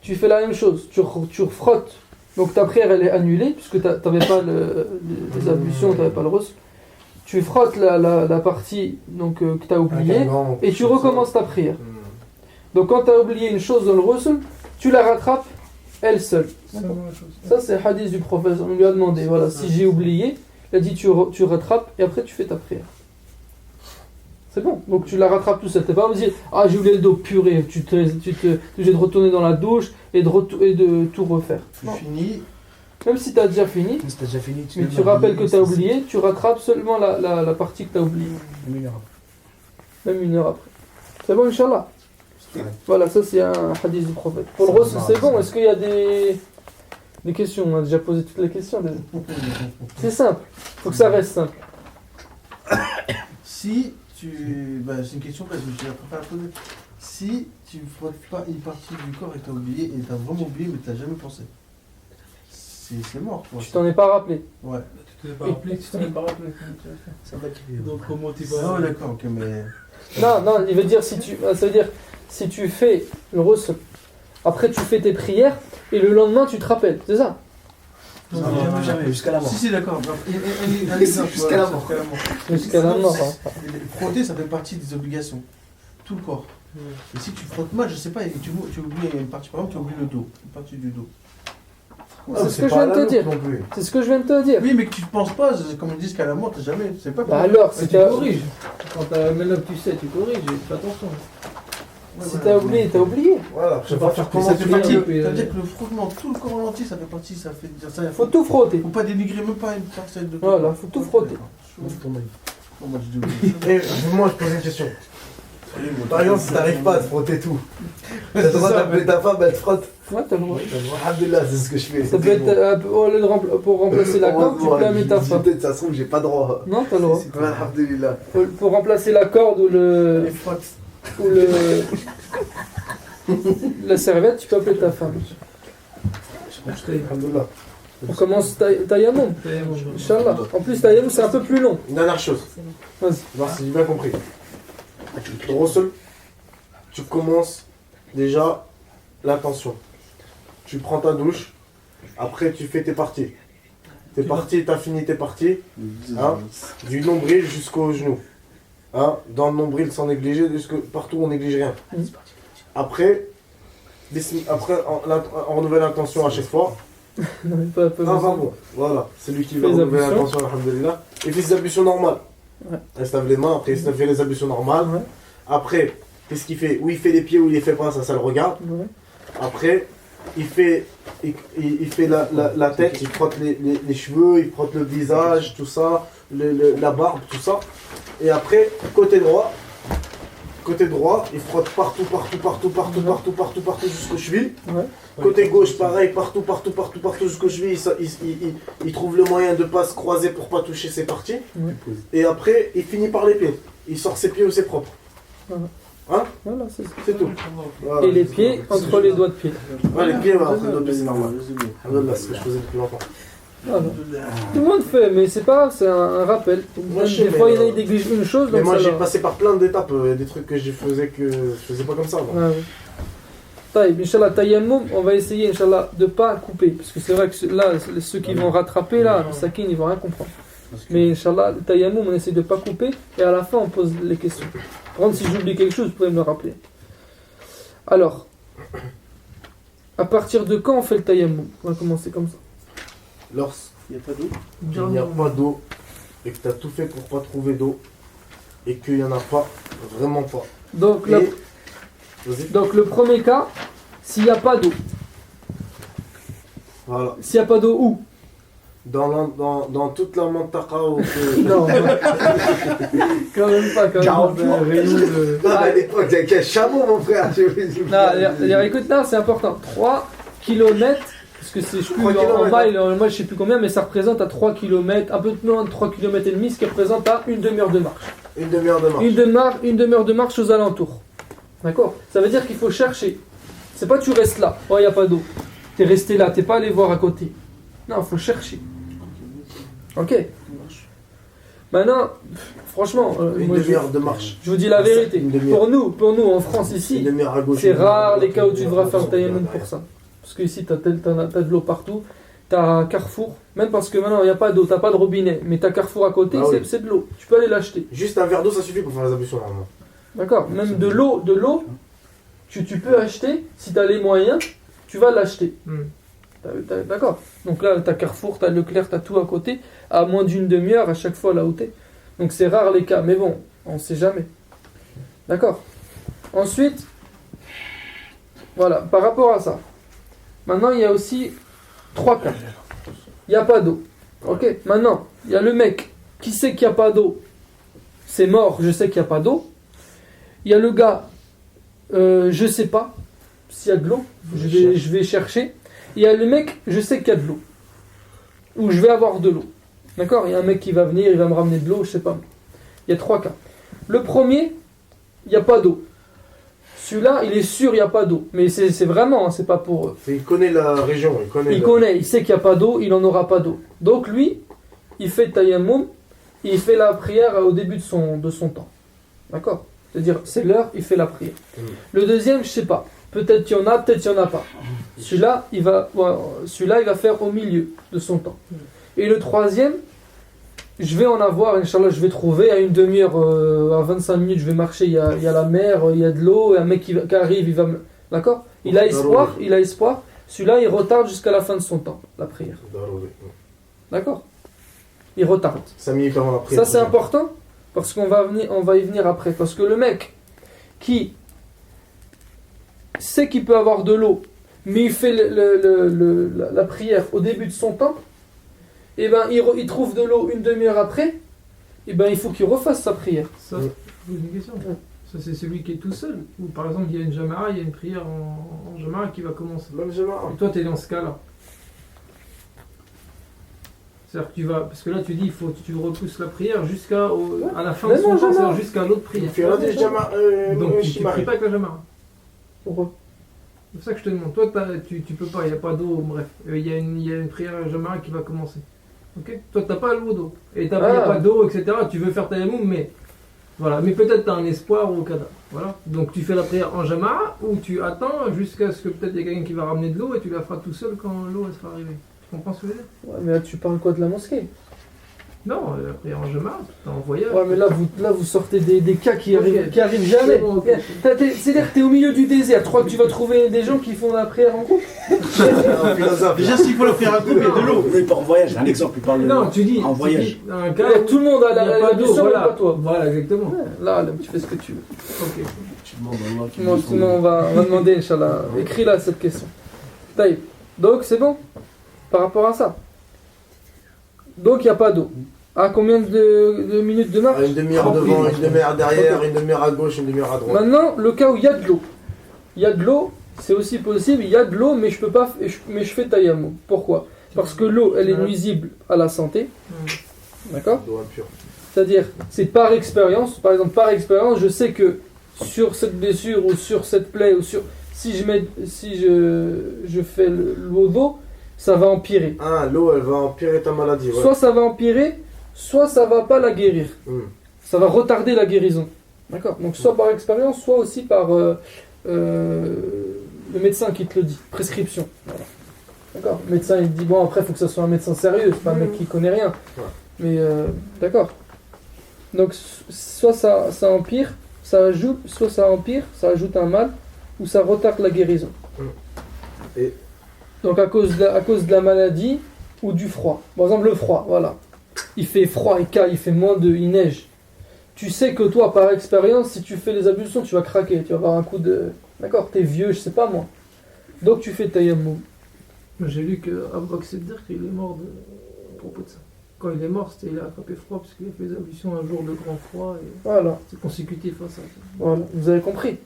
Tu fais la même chose, tu frottes. Donc ta prière, elle est annulée, puisque tu n'avais pas les ablutions, tu n'avais pas le rossul. Tu frottes la partie donc, que tu as oubliée, et tu recommences ta prière. Donc quand tu as oublié une chose dans le rossul, tu la rattrapes elle seule. Ça, c'est le hadith du prophète. On lui a demandé, voilà, si j'ai oublié, il a dit tu rattrapes, et après tu fais ta prière. C'est bon. Donc tu la rattrapes tout seul. T'es pas obligé. Ah, j'ai oublié le dos, purée. Tu t'es obligé de retourner dans la douche et de tout refaire. Tu Non. finis. Même si t'as déjà fini, Si t'as déjà fini, mais tu rappelles que t'as oublié, tu rattrapes seulement la partie que t'as oubliée. Même une heure après. C'est bon, Inch'Allah. Voilà, ça c'est un hadith du prophète. Pour le reste, c'est bon. Est-ce qu'il y a des questions? On a déjà posé toutes les questions. C'est simple. Faut que ça reste simple. Si tu. Bah, c'est une question parce que je préfère la poser. Si tu ne frottes pas une partie du corps et que tu as oublié, et tu as vraiment oublié, mais tu n'as jamais pensé, c'est mort. Toi, Tu t'en es pas rappelé. Ouais. Tu t'es pas rappelé, tu t'en es pas rappelé. Ça va qui Donc comment tu Ah, vas. ouais, d'accord, ok, mais. Non, il veut dire ça veut dire si tu fais le ressort, après tu fais tes prières et le lendemain tu te rappelles, c'est ça? Jamais, jusqu'à la mort. Si, d'accord. Jusqu'à la mort. Jusqu'à la mort. Hein. Frotter, ça fait partie des obligations. Tout le corps. Et si tu frottes mal, je sais pas, tu oublies une partie, par exemple, tu oublies le dos, une partie du dos. C'est ce que je viens de te dire. C'est ce que je viens de te dire. Oui, mais que tu ne penses pas, comme ils disent qu'à la mort, t'as jamais. C'est pas Bah alors, Tu si t'as corriges. Maintenant que tu sais, tu corriges. Fais attention. si t'as oublié, t'as oublié. Voilà, je vais pas faire comment Ça fait tu partie. puis, Ça veut dire que le frottement, tout le corps entier, ça fait partie, ça fait dire ça. Faut tout frotter. Faut pas dénigrer même pas une parcelle de Voilà, faut tout frotter. Oh, moi, je dis oui. Et moi, je pose une question. Par exemple, si t'arrives pas à te frotter tout, t'as le droit d'appeler ta femme, elle te frotte. Ouais, t'as le droit. Alhamdulillah, c'est ce que je fais. Ça peut être au lieu de pour remplacer la corde, tu peux amener ta femme. Peut-être ça se trouve, j'ai pas droit. Non, t'as le droit. Ouais, Alhamdulillah. Pour remplacer la corde ou la serviette, tu peux appeler ta femme. Alhamdulillah. On commence Tayammum. Inch'Allah. En plus, Tayammum, c'est un peu plus long. Une dernière chose. Vas-y. Voir si j'ai bien compris. Le ressol, tu commences déjà l'intention. Tu prends ta douche, après tu fais tes parties. Tes parties, t'as fini tes parties, hein, du nombril jusqu'au genou. Hein, dans le nombril sans négliger, partout on néglige rien. Après, on renouvelle l'intention à chaque fois. Non, pas Ah, besoin. bon, voilà, c'est lui qui va Fais les renouveler ablutions. l'intention, alhamdulillah. Il fait ses ablutions normales. Ouais. Il se lave les mains, après il se fait les ablutions normales. Ouais. Après, qu'est-ce qu'il fait? Où il fait les pieds, où il les fait pas, ça le regarde. Ouais. Après, il fait la tête, il frotte les cheveux, il frotte le visage, tout ça, la barbe, tout ça. Et après, côté droit, il frotte partout jusqu'aux chevilles. Ouais. Côté gauche, pareil, partout jusqu'aux chevilles. Il trouve le moyen de pas se croiser pour pas toucher ses parties. Ouais. Et après, il finit par les pieds. Il sort ses pieds où c'est propre. Voilà. Hein? Voilà, c'est ça. C'est tout. Voilà. Et les pieds entre les doigts de pied. Ouais, les pieds, entre les doigts de pied, c'est normal. Alhamdulillah, c'est ce que je faisais depuis longtemps. Voilà. Tout le monde fait, mais c'est pas grave, c'est un rappel. Moi, je sais, Des fois, mais, il y en a qui négligent une chose. Mais donc moi ça j'ai leur- passé par plein d'étapes, il y a des trucs que je faisais pas comme ça. moi. Ouais, ouais. Taïb, Inch'Allah, Tayammum, on va essayer, Inch'Allah, de pas couper. Parce que c'est vrai que là, ceux qui vont rattraper, là, le sakin, ils vont rien comprendre. Mais Inch'Allah, le Tayammum, on essaie de pas couper. Et à la fin, on pose les questions. Par contre, si j'oublie quelque chose, vous pouvez me le rappeler. Alors, à partir de quand on fait le Tayammum? On va commencer comme ça. Il n'y a pas d'eau. Il n'y a pas d'eau et que tu as tout fait pour pas trouver d'eau et qu'il n'y en a pas, vraiment pas. Donc, Et- Vas-y. donc le premier cas, s'il n'y a pas d'eau. Voilà. S'il n'y a pas d'eau, où? Dans toute la Mantaqa où que... Non, quand même pas, quand même pas. Rayon de- Non, mais à l'époque, il y a qu'un chameau, mon frère. Non, écoute, là, c'est important. 3 km, parce que c'est, je sais plus, 3 en kilomètres, miles, moi je sais plus combien, mais ça représente à 3 km, un peu moins de 3 km et demi, ce qui représente à une demi-heure de marche. Une demi-heure de marche. Une demi-heure de marche aux alentours. D'accord? Ça veut dire qu'il faut chercher. C'est pas tu restes là, oh, il n'y a pas d'eau. T'es resté là, t'es pas allé voir à côté. Non, il faut chercher. Ok? Maintenant, franchement, Une moi, demi-heure de marche. je vous dis la vérité. Une demi-heure. Pour nous en France Une ici, demi-heure à gauche. c'est une demi-heure à rare droite, les cas où une tu demi-heure devras à faire le gauche, tayammum pour ça. Parce que ici, t'as de l'eau partout. T'as Carrefour, même parce que maintenant il n'y a pas d'eau, t'as pas de robinet, mais t'as Carrefour à côté, Ah oui. c'est de l'eau. Tu peux aller l'acheter. Juste un verre d'eau, ça suffit pour faire les ablutions normalement. D'accord? Même de l'eau, tu peux acheter, si t'as les moyens, tu vas l'acheter. D'accord? Donc là, t'as Carrefour, t'as Leclerc, t'as tout à côté, à moins d'une demi-heure à chaque fois là où t'es. Donc c'est rare les cas, mais bon, on sait jamais. D'accord. Ensuite, voilà, par rapport à ça. Maintenant, il y a aussi 3 cas. Il n'y a pas d'eau. Ok. Maintenant, il y a le mec qui sait qu'il n'y a pas d'eau. C'est mort, je sais qu'il n'y a pas d'eau. Il y a le gars, je sais pas s'il y a de l'eau. Je vais chercher. Il y a le mec, je sais qu'il y a de l'eau. Ou je vais avoir de l'eau. D'accord. Il y a un mec qui va venir, il va me ramener de l'eau, je sais pas. Il y a 3 cas. Le premier, il n'y a pas d'eau. Celui-là, il est sûr, il n'y a pas d'eau. Mais c'est vraiment, hein, c'est pas pour eux. Il connaît la région, il sait qu'il n'y a pas d'eau, il n'en aura pas d'eau. Donc lui, il fait tayammum, il fait la prière au début de son temps. D'accord. C'est-à-dire, c'est l'heure, il fait la prière. Le deuxième, je sais pas. Peut-être qu'il y en a, peut-être qu'il n'y en a pas. Celui-là, il va faire au milieu de son temps. Et le troisième, je vais en avoir, Inch'Allah, je vais trouver à une demi-heure, à 25 minutes, je vais marcher, il y a la mer, il y a de l'eau, et un mec qui arrive, il va me... D'accord. Il a espoir. Celui-là, il retarde jusqu'à la fin de son temps, la prière. D'accord. Il retarde. 5 minutes avant la prière. Ça, c'est important, parce qu'on va y venir après. Parce que le mec qui sait qu'il peut avoir de l'eau, mais il fait la prière au début de son temps, et ben il trouve de l'eau une demi-heure après, et ben il faut qu'il refasse sa prière. Ça, je pose une question. Ça, c'est celui qui est tout seul. Ou par exemple, il y a une jama'a, il y a une prière en jama'a qui va commencer. Même jama'a. Et toi, tu es dans ce cas-là. C'est-à-dire que tu vas. Parce que là, tu dis, tu repousses la prière à la fin de son temps, c'est-à-dire jusqu'à l'autre prière. Donc, tu ne pries pas avec la jama'a. Pourquoi ? C'est pour ça que je te demande. Toi, tu peux pas, il n'y a pas d'eau, bref. Il y a une prière jama'a qui va commencer. Ok. Toi, tu n'as pas l'eau d'eau. Et tu n'as pas d'eau, etc. Tu veux faire tayammum, mais. Voilà. Mais peut-être tu as un espoir au cadavre. Voilà. Donc, tu fais la prière en jama'a ou tu attends jusqu'à ce que peut-être il y ait quelqu'un qui va ramener de l'eau et tu la feras tout seul quand l'eau elle sera arrivée. Tu comprends ce que je veux dire ? Ouais, mais là, tu parles quoi de la mosquée ? Non, la prière en jama'a, tu es en voyage. Ouais, mais là, vous sortez des cas qui arrivent jamais. Okay. C'est-à-dire que tu es au milieu du désert. Tu crois que tu vas trouver des gens qui font la prière en groupe ? Déjà, s'il faut la faire à groupe, il y a de l'eau. Il part en voyage, un exemple, il parle Non, tu dis en voyage. Tu dis, un cas Tout le monde a il y a la pas d'eau, solution, mais voilà. pas toi. Voilà, exactement. Ouais, là, tu fais ce que tu veux. Ok. Tu demandes à Allah qui Sinon, on va demander, Inch'Allah. Écris là cette question. Taïb. Donc, c'est bon par rapport à ça. Donc, il n'y a pas d'eau. À combien de minutes de marche ? Une demi-heure devant, une demi-heure derrière, une demi-heure à gauche, une demi-heure à droite. Maintenant, le cas où il y a de l'eau. Il y a de l'eau, c'est aussi possible. Il y a de l'eau, mais je peux pas. Mais je fais tayammum. Pourquoi ? Parce que l'eau, elle est nuisible à la santé. D'accord ? D'eau impure. C'est-à-dire, c'est par expérience. Par exemple, par expérience, je sais que sur cette blessure ou sur cette plaie ou sur si je fais l'eau d'eau, ça va empirer. Ah, l'eau, elle va empirer ta maladie. Ouais. Soit ça va empirer, soit ça va pas la guérir. Ça va retarder la guérison. D'accord ? Donc soit par expérience, soit aussi par le médecin qui te le dit. Prescription. Voilà. D'accord ? Le médecin il te dit, bon après il faut que ça soit un médecin sérieux, c'est pas un mec qui connaît rien. Ouais. Mais d'accord. Donc soit ça empire, ça ajoute, soit ça empire, ça ajoute un mal, ou ça retarde la guérison. Et donc à cause de la maladie ou du froid. Par exemple le froid, voilà. Il fait froid, il fait il neige. Tu sais que toi, par expérience, si tu fais les ablutions, tu vas craquer, tu vas avoir un coup de... D'accord, t'es vieux, je sais pas moi. Donc tu fais tayammum. J'ai lu qu'Abu Bakr Siddiq, il est mort à propos de ça. Quand il est mort, il a attrapé froid parce qu'il a fait les ablutions un jour de grand froid. Et Voilà. c'est consécutif à ça. Voilà, vous avez compris.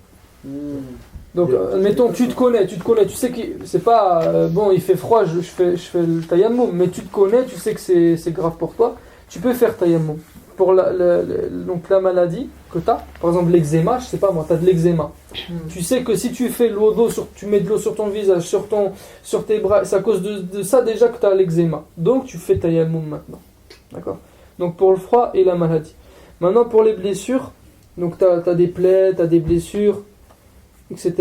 Donc, admettons, tu te connais, tu sais que c'est pas bon, il fait froid, je fais le tayammum, mais tu te connais, tu sais que c'est grave pour toi, tu peux faire tayammum. Pour donc la maladie que tu as, par exemple l'eczéma, je sais pas moi, tu as de l'eczéma. Tu sais que si tu fais l'eau d'eau, tu mets de l'eau sur ton visage, sur tes bras, c'est à cause de ça déjà que tu as l'eczéma. Donc tu fais tayammum maintenant. D'accord ? Donc pour le froid et la maladie. Maintenant pour les blessures, donc tu as des plaies, tu as des blessures, etc.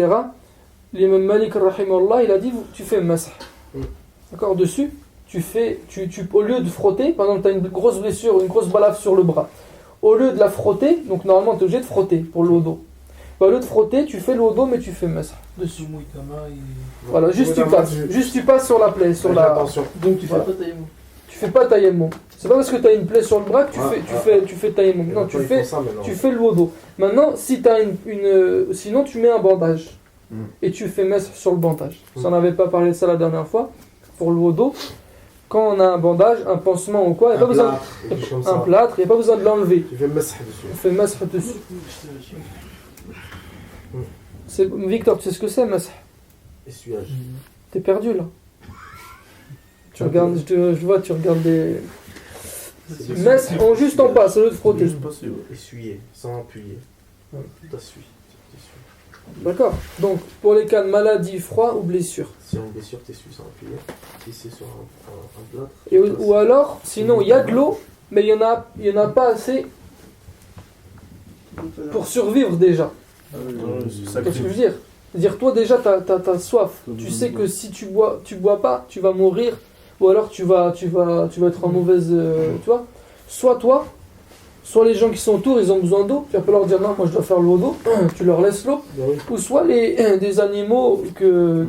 L'imam Malik rahimahullah, il a dit tu fais masah. D'accord, dessus, tu au lieu de frotter, par exemple tu as une grosse blessure, une grosse balafre sur le bras. Au lieu de la frotter, donc normalement tu es obligé de frotter pour l'eau d'eau. Au lieu de frotter, tu fais l'eau d'eau mais tu fais masah dessus. Voilà, juste tu passes sur la plaie, sur la. Attention. Donc tu fais Voilà. pas tayammum. Tu tu fais pas tayammum. C'est pas parce que tu as une plaie sur le bras que tu fais tayammum. Non, tu fais le wudu. Maintenant, si tu as sinon tu mets un bandage et tu fais mestre sur le bandage. Si on n'avait pas parlé de ça la dernière fois, pour le wudu, quand on a un bandage, un pansement ou quoi, il n'y a pas besoin un plâtre, il n'y a pas besoin de l'enlever. Tu fais mestre dessus. On fait mestre dessus. Victor, tu sais ce que c'est, mestre? Essuyage. T'es perdu là. Tu regardes, je vois, tu regardes des. Mestre, juste en bas, c'est le de frotter. Essuyer, sans appuyer. T'essuies. D'accord. Donc, pour les cas de maladie, froid ou blessure. Si on blessure, t'essuies sans appuyer. Si c'est sur un plâtre. Ou alors, sinon, il y a de l'eau, mais il y en a pas assez pour survivre déjà. C'est ce que je veux dire. C'est-à-dire, toi déjà, t'as soif. Tu sais que si tu bois pas, tu vas mourir. Ou alors tu vas être en mauvaise. Tu vois. Soit les gens qui sont autour, ils ont besoin d'eau. Tu vas pas leur dire non, moi je dois faire l'eau d'eau. Tu leur laisses l'eau. Ou soit des animaux que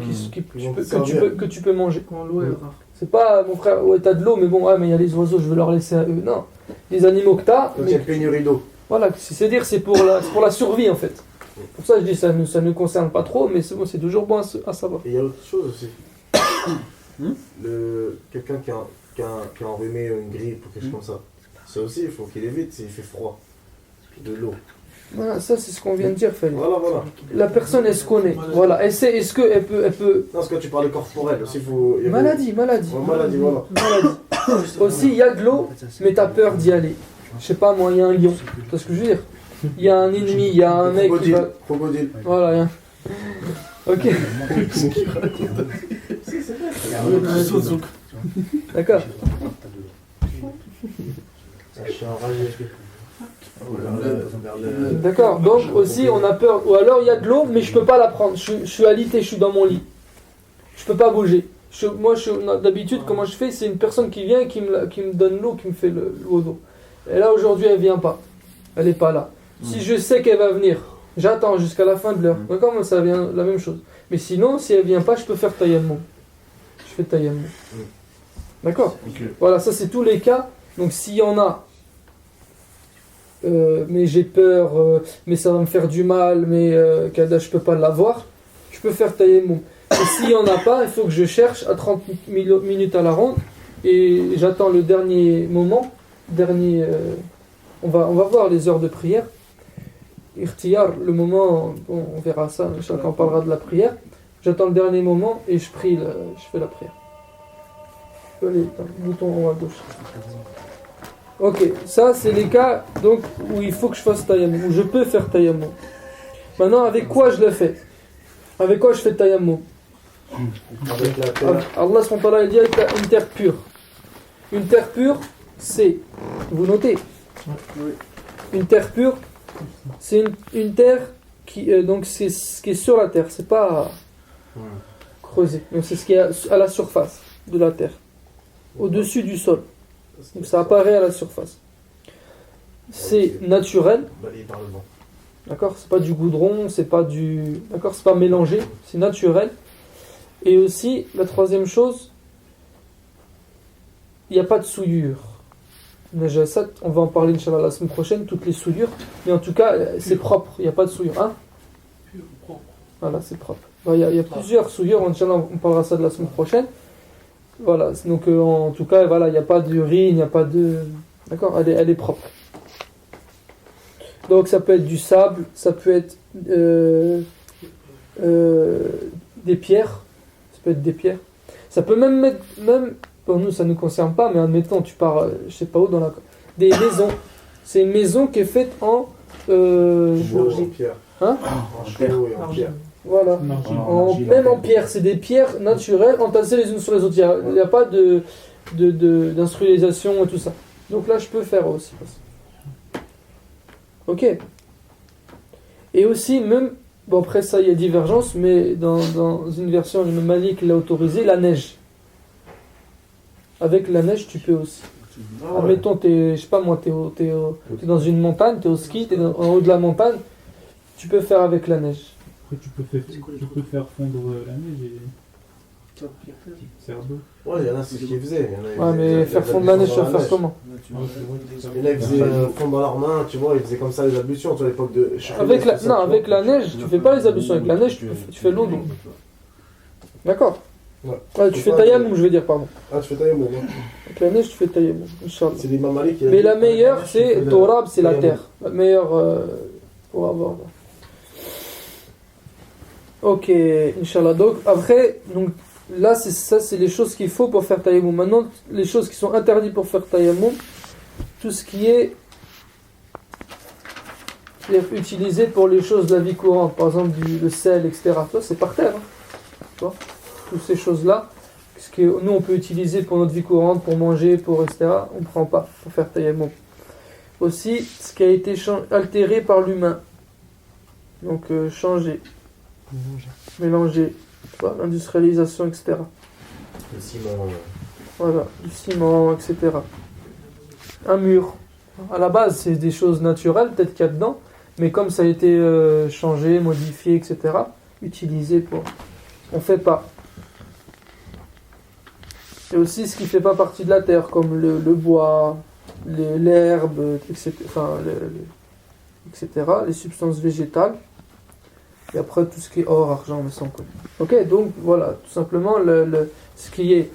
tu peux manger. Quand l'eau est rare. C'est pas mon frère, ouais, t'as de l'eau, mais bon, ouais, mais il y a les oiseaux, je vais leur laisser à eux. Non. Les animaux que t'as. Il y a pénurie d'eau. Voilà, c'est-à-dire c'est pour la survie en fait. Pour ça je dis ça ne concerne pas trop, mais c'est toujours bon à savoir. Et il y a autre chose aussi. Quelqu'un qui a enrhumé une grippe ou quelque chose comme ça. Ça aussi, il faut qu'il évite s'il fait froid. De l'eau. Voilà, ça c'est ce qu'on vient de dire, Fali. Voilà. La personne, elle se connaît. Voilà, est-ce qu'elle peut... Non, parce que tu parles de corporel aussi, il faut... Maladie. Ouais, maladie, voilà. Maladie. Aussi, il y a de l'eau, mais t'as peur d'y aller. Je sais pas, moi, il y a un lion. Tu vois ce que je veux dire? Il y a un ennemi, il y a un mec qui va... Crocodile. Voilà, il y a... Ok. D'accord. Je suis enragé. D'accord, donc aussi on a peur. Ou alors il y a de l'eau, mais je peux pas la prendre. Je suis alité, je suis dans mon lit. Je peux pas bouger. D'habitude, comment je fais? C'est une personne qui vient et qui me donne l'eau, qui me fait l'eau d'eau. Et là aujourd'hui elle vient pas. Elle est pas là. Si je sais qu'elle va venir, j'attends jusqu'à la fin de l'heure. D'accord, moi ça vient la même chose. Mais sinon, si elle vient pas, je peux faire tayammum. Je fais tayammum. D'accord. Voilà, ça c'est tous les cas. Donc s'il y en a, mais j'ai peur, mais ça va me faire du mal, mais je peux pas l'avoir, je peux faire tayammum. Et s'il y en a pas, il faut que je cherche à 30 minutes à la ronde et j'attends le dernier moment. On va voir les heures de prière. Irtiyar, le moment, bon, on verra ça, chacun parlera de la prière. J'attends le dernier moment et je fais la prière. Allez, bouton en haut à gauche. Ok, ça c'est les cas donc, où il faut que je fasse tayammum, où je peux faire tayammum. Maintenant, avec quoi je le fais? Avec quoi je fais tayammum? Avec la terre. Allah s.w.t. dit avec une terre pure. Une terre pure, c'est... Vous notez? Une terre pure, c'est une terre qui donc c'est ce qui est sur la terre, c'est pas creusé. Donc c'est ce qui est à la surface de la terre, au-dessus du sol. Donc ça apparaît à la surface. C'est naturel. Balayé par le vent. D'accord, c'est pas du goudron, c'est pas mélangé, c'est naturel. Et aussi la troisième chose, il n'y a pas de souillure. Najasat, on va en parler Inch'Allah la semaine prochaine, toutes les souillures, mais en tout cas c'est propre, il n'y a pas de souillure. Hein? Voilà, c'est propre. Il y a plusieurs souillures, Inch'Allah on parlera ça de la semaine prochaine. Voilà, donc en tout cas, voilà, il n'y a pas d'urine, il n'y a pas de... D'accord, elle est propre. Donc ça peut être du sable, ça peut être des pierres, ça peut même pour nous ça ne nous concerne pas, mais admettons tu pars, je sais pas où, des maisons. C'est une maison qui est faite en pierre. Hein? En chevaux et en pierre. Voilà. Même en pierre, c'est des pierres naturelles entassées les unes sur les autres. Il n'y a pas d'instrumentalisation et tout ça. Donc là, je peux faire aussi. Ok. Et aussi, même, bon après ça, il y a divergence, mais dans une version, le Malik l'a autorisé, la neige. Avec la neige, tu peux aussi. Admettons, je sais pas moi, t'es dans une montagne, t'es au ski, t'es en haut de la montagne, tu peux faire avec la neige. Après, tu peux faire fondre la neige C'est un peu. Ouais, il y en a, c'est ce qu'ils faisaient. Ouais, mais faire fondre la neige, tu vas faire comment? Il y en a, ils faisaient fondre dans leurs mains, tu vois, ils faisaient comme ça les ablutions, tu vois, à l'époque de. Non, avec la neige, tu fais pas les ablutions. Avec la neige, tu fais l'eau. D'accord. Ouais. Tu fais tayammum, je veux dire, pardon. Ah, tu fais tayammum, hein. Avec la neige, tu fais tayammum, Inch'Allah. C'est l'imam Malik qui a Mais dit- la meilleure, c'est Torab, c'est la tayammum. terre. La meilleure pour avoir. Ok, Inch'Allah. Donc, après, donc, là, c'est les choses qu'il faut pour faire tayammum. Maintenant, les choses qui sont interdites pour faire tayammum, tout ce qui est utilisé pour les choses de la vie courante, par exemple le sel, etc. Ça, c'est par terre. Hein. Tu vois, toutes ces choses-là, ce que nous, on peut utiliser pour notre vie courante, pour manger, pour etc., on ne prend pas pour faire tayammum. Aussi, ce qui a été altéré par l'humain. Donc, changé. Mélanger, tu vois, l'industrialisation, etc. Le ciment. Voilà, du ciment, etc. Un mur. À la base, c'est des choses naturelles, peut-être qu'il y a dedans, mais comme ça a été changé, modifié, etc., utilisé pour. On fait pas. Et aussi ce qui fait pas partie de la terre, comme le bois, l'herbe, etc., etc., les substances végétales. Et après, tout ce qui est or, argent, mais sans quoi. Ok, donc voilà, tout simplement, ce qui est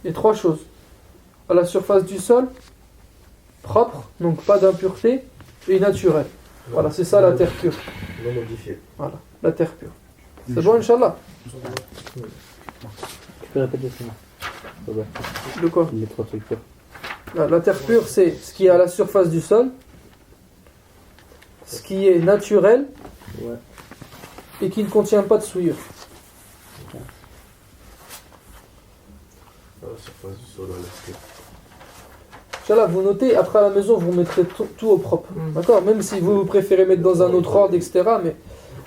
les trois choses. À la surface du sol, propre, donc pas d'impureté, et naturelle. Voilà, c'est ça la terre pure. Non modifié. Voilà, la terre pure. C'est bon, Inch'Allah? Tu peux répéter ça? Ouais. De quoi? Les trois trucs purs. La terre pure, c'est ce qui est à la surface du sol, ce qui est naturel, Ouais. et qui ne contient pas de souillure. À la surface du sol, Inch'Allah, vous notez, après à la maison, vous mettrez tout au propre. D'accord? Même si vous préférez mettre dans un autre ordre, etc. Mais...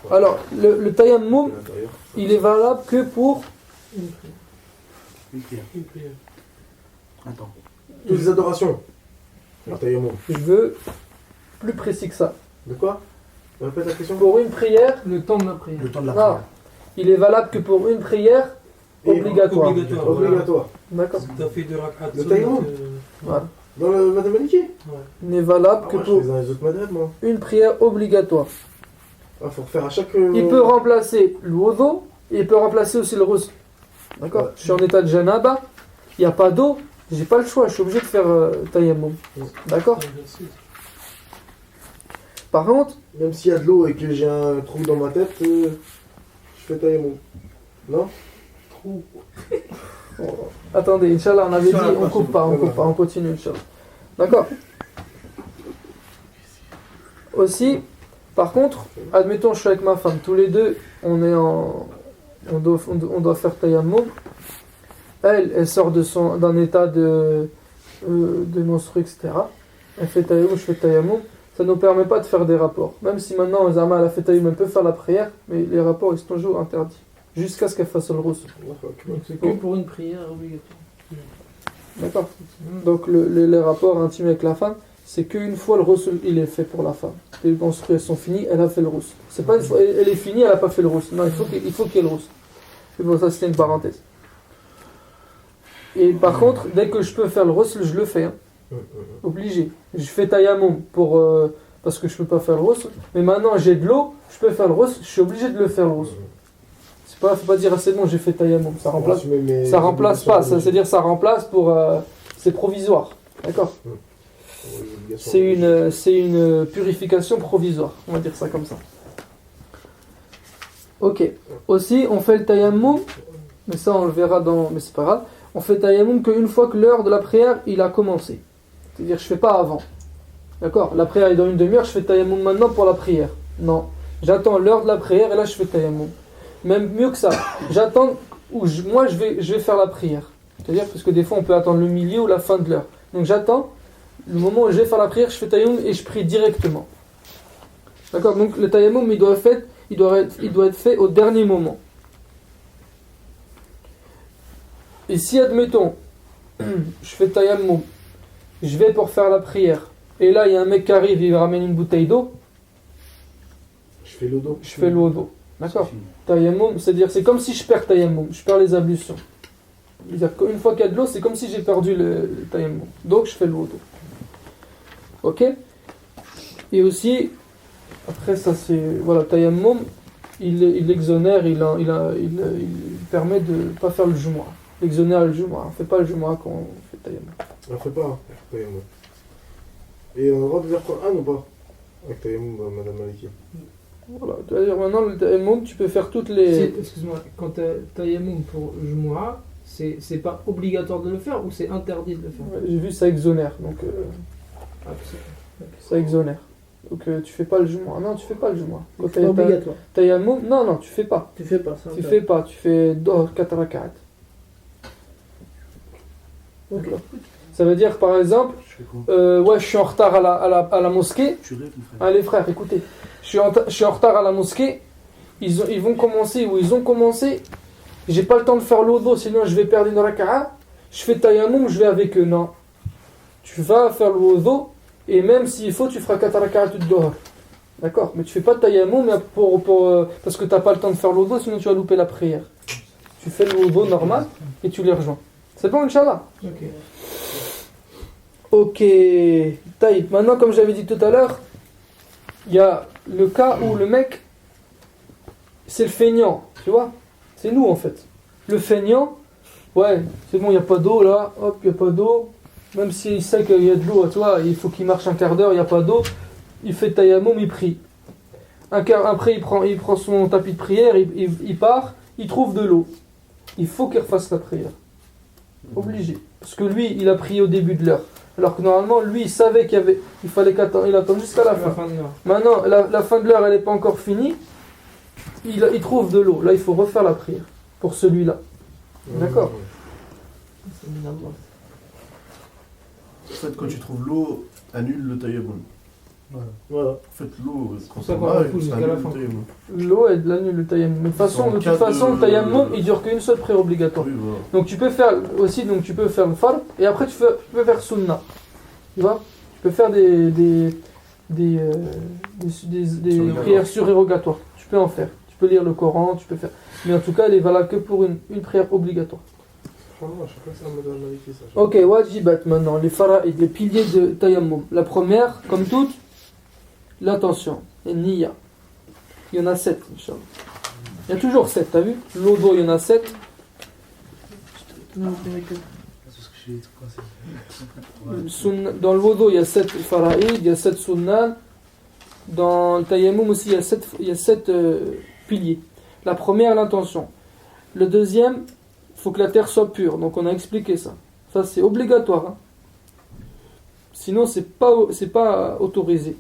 Alors, le tayammum, il est valable que pour... Une prière. Attends. Toutes les adorations. Le tayammum. Je veux plus précis que ça. De quoi? Répète la question. Pour une prière, Le temps de la prière. Le temps de la non, prière. il est valable que pour une prière obligatoire. Obligatoire. D'accord? Tu as fait deux rak'at. Le tayammum. Voilà. Dans le madame Maliki? Il n'est valable que Je pour fais dans les autres madhab, moi. une prière obligatoire. Ah, faut refaire à chaque. Il peut remplacer le wudu et il peut remplacer aussi le ghusl. D'accord? Ouais. Je suis en état de janaba, il n'y a pas d'eau, j'ai pas le choix, je suis obligé de faire tayammum. D'accord? Par contre, Même s'il y a de l'eau et que j'ai un trou dans ma tête, je fais tayammum. Non? attendez, Inch'Allah, on avait dit, Inch'Allah, on coupe pas, on continue, Inch'Allah. D'accord? Aussi, par contre, admettons, je suis avec ma femme, tous les deux, on doit faire tayammum. Elle sort d'un état de menstru, etc. Elle fait tayammum, je fais tayammum. Ça ne nous permet pas de faire des rapports. Même si maintenant, Zama, elle a fait tayammum, elle peut faire la prière, mais les rapports, ils sont toujours interdits. Jusqu'à ce qu'elle fasse le ghusl. Donc c'est que pour une prière obligatoire. D'accord? Donc les rapports intimes avec la femme, c'est qu'une fois le ghusl, il est fait pour la femme. Les menstrues, elles sont finies, elle a fait le ghusl. C'est pas une fois, elle est finie, elle n'a pas fait le ghusl. Non, il faut qu'il y ait le ghusl. Mais bon, ça c'était une parenthèse. Et par contre, dès que je peux faire le ghusl, je le fais. Hein. Obligé. Je fais tayammum parce que je peux pas faire le ghusl. Mais maintenant j'ai de l'eau, je peux faire le ghusl, je suis obligé de le faire le ghusl. Faut pas dire ah, c'est bon, j'ai fait tayammum. Ça remplace pas. C'est-à-dire ça remplace pour c'est provisoire. D'accord? C'est une purification provisoire. On va dire ça comme ça. Ok. Aussi, on fait le tayammum, mais ça on le verra mais c'est pas grave. On fait tayammum qu'une fois que l'heure de la prière il a commencé. C'est-à-dire je fais pas avant. D'accord? La prière est dans une demi-heure, je fais tayammum maintenant pour la prière. Non. J'attends l'heure de la prière et là je fais tayammum. Même mieux que ça. J'attends moi je vais faire la prière. C'est-à-dire parce que des fois on peut attendre le milieu ou la fin de l'heure. Donc j'attends le moment où je vais faire la prière, je fais tayammum et je prie directement. D'accord? Donc le tayammum il doit être fait au dernier moment. Et si admettons je fais tayammum, je vais pour faire la prière et là il y a un mec qui arrive, il ramène une bouteille d'eau, Je fais l'eau d'eau. je fais l'eau d'eau. D'accord? Tayammum, c'est-à-dire c'est comme si je perds tayammum, je perds les ablutions. C'est-à-dire qu'une fois qu'il y a de l'eau, c'est comme si j'ai perdu le tayammum. Donc je fais le wudu. Ok? Et aussi, après ça c'est, voilà, tayammum, il exonère, il permet de ne pas faire le jumu'ah. Il exonère le jumu'ah. On ne fait pas le jumu'ah quand on fait tayammum. On ne fait pas tayammum. Et on a le droit de dire Coran ou pas? Avec tayammum, madame Maliki. Voilà, c'est-à-dire maintenant le tayammum, tu peux faire toutes les... Excuse-moi, quand tu as tayammum pour Jumu'ah, c'est pas obligatoire de le faire ou c'est interdit de le faire? Ouais, j'ai vu ça exonère, donc ça exonère. Donc tu fais pas le jumu'ah. Non, tu fais pas le jumu'ah. Quand C'est pas obligatoire. tayammum, non, tu fais pas. Tu fais pas ça. Tu fais pas, tu fais 4 rak'at. Ok. Ça veut dire par exemple, ouais, je suis en retard à la mosquée. Tu rêves, mon frère. Allez frère, écoutez, je suis en retard à la mosquée. Ils vont commencer ou ils ont commencé. J'ai pas le temps de faire l'odo, sinon je vais perdre une raka'a. Je fais tayammum, je vais avec eux. Non, tu vas faire l'odo et même s'il faut, tu feras 4 raka'at de dohar. D'accord, mais tu fais pas tayammum mais parce que t'as pas le temps de faire l'odo, sinon tu vas louper la prière. Tu fais l'odo normal et tu les rejoins. C'est bon, Inch'Allah. Ok, taïb. Maintenant, comme j'avais dit tout à l'heure, il y a le cas où le mec, c'est le feignant, tu vois. C'est nous en fait. Le feignant, ouais, c'est bon, il n'y a pas d'eau là, hop, il n'y a pas d'eau. Même s'il sait qu'il y a de l'eau, tu vois, il faut qu'il marche un quart d'heure, il n'y a pas d'eau. Il fait tayammum, il prie. Après, il prend son tapis de prière, il part, il trouve de l'eau. Il faut qu'il refasse la prière. Obligé. Parce que lui, il a prié au début de l'heure. Alors que normalement, lui, il savait il fallait il attend jusqu'à la fin. Maintenant, la fin de l'heure, elle n'est pas encore finie. Il trouve de l'eau. Là, il faut refaire la prière pour celui-là. D'accord. En fait, quand tu trouves l'eau, annule le tayammum. Voilà. En fait, l'eau, quand ça ça qu'on va, repousse ça jusqu'à la annule fin. le tayammum. L'eau, elle annule le tayammum. Mais de toute façon, le tayammum, il dure qu'une seule prière obligatoire. Oui, voilà. Donc tu peux faire aussi, donc tu peux faire le fard et après tu peux faire sunna. Tu vois? Tu peux faire des prières surérogatoires. Tu peux en faire. Tu peux lire le Coran, tu peux faire. Mais en tout cas, elle est valable que pour une prière obligatoire. Franchement, je sais pas ça, madame Maliki, ça. Ok, wajibat maintenant, les fara'id, les piliers de tayammum. La première, comme toutes, l'attention, et niya. Il y en a 7, Inch'Allah. Il y a toujours 7, t'as vu? L'odo, il y en a 7. Dans le wudu, il y a 7 fara'id, il y a 7 sunnah. Dans le tayammum aussi, il y a 7 piliers. La première, l'intention. Le deuxième, il faut que la terre soit pure. Donc on a expliqué ça. Ça, c'est obligatoire. Hein. Sinon, c'est pas autorisé.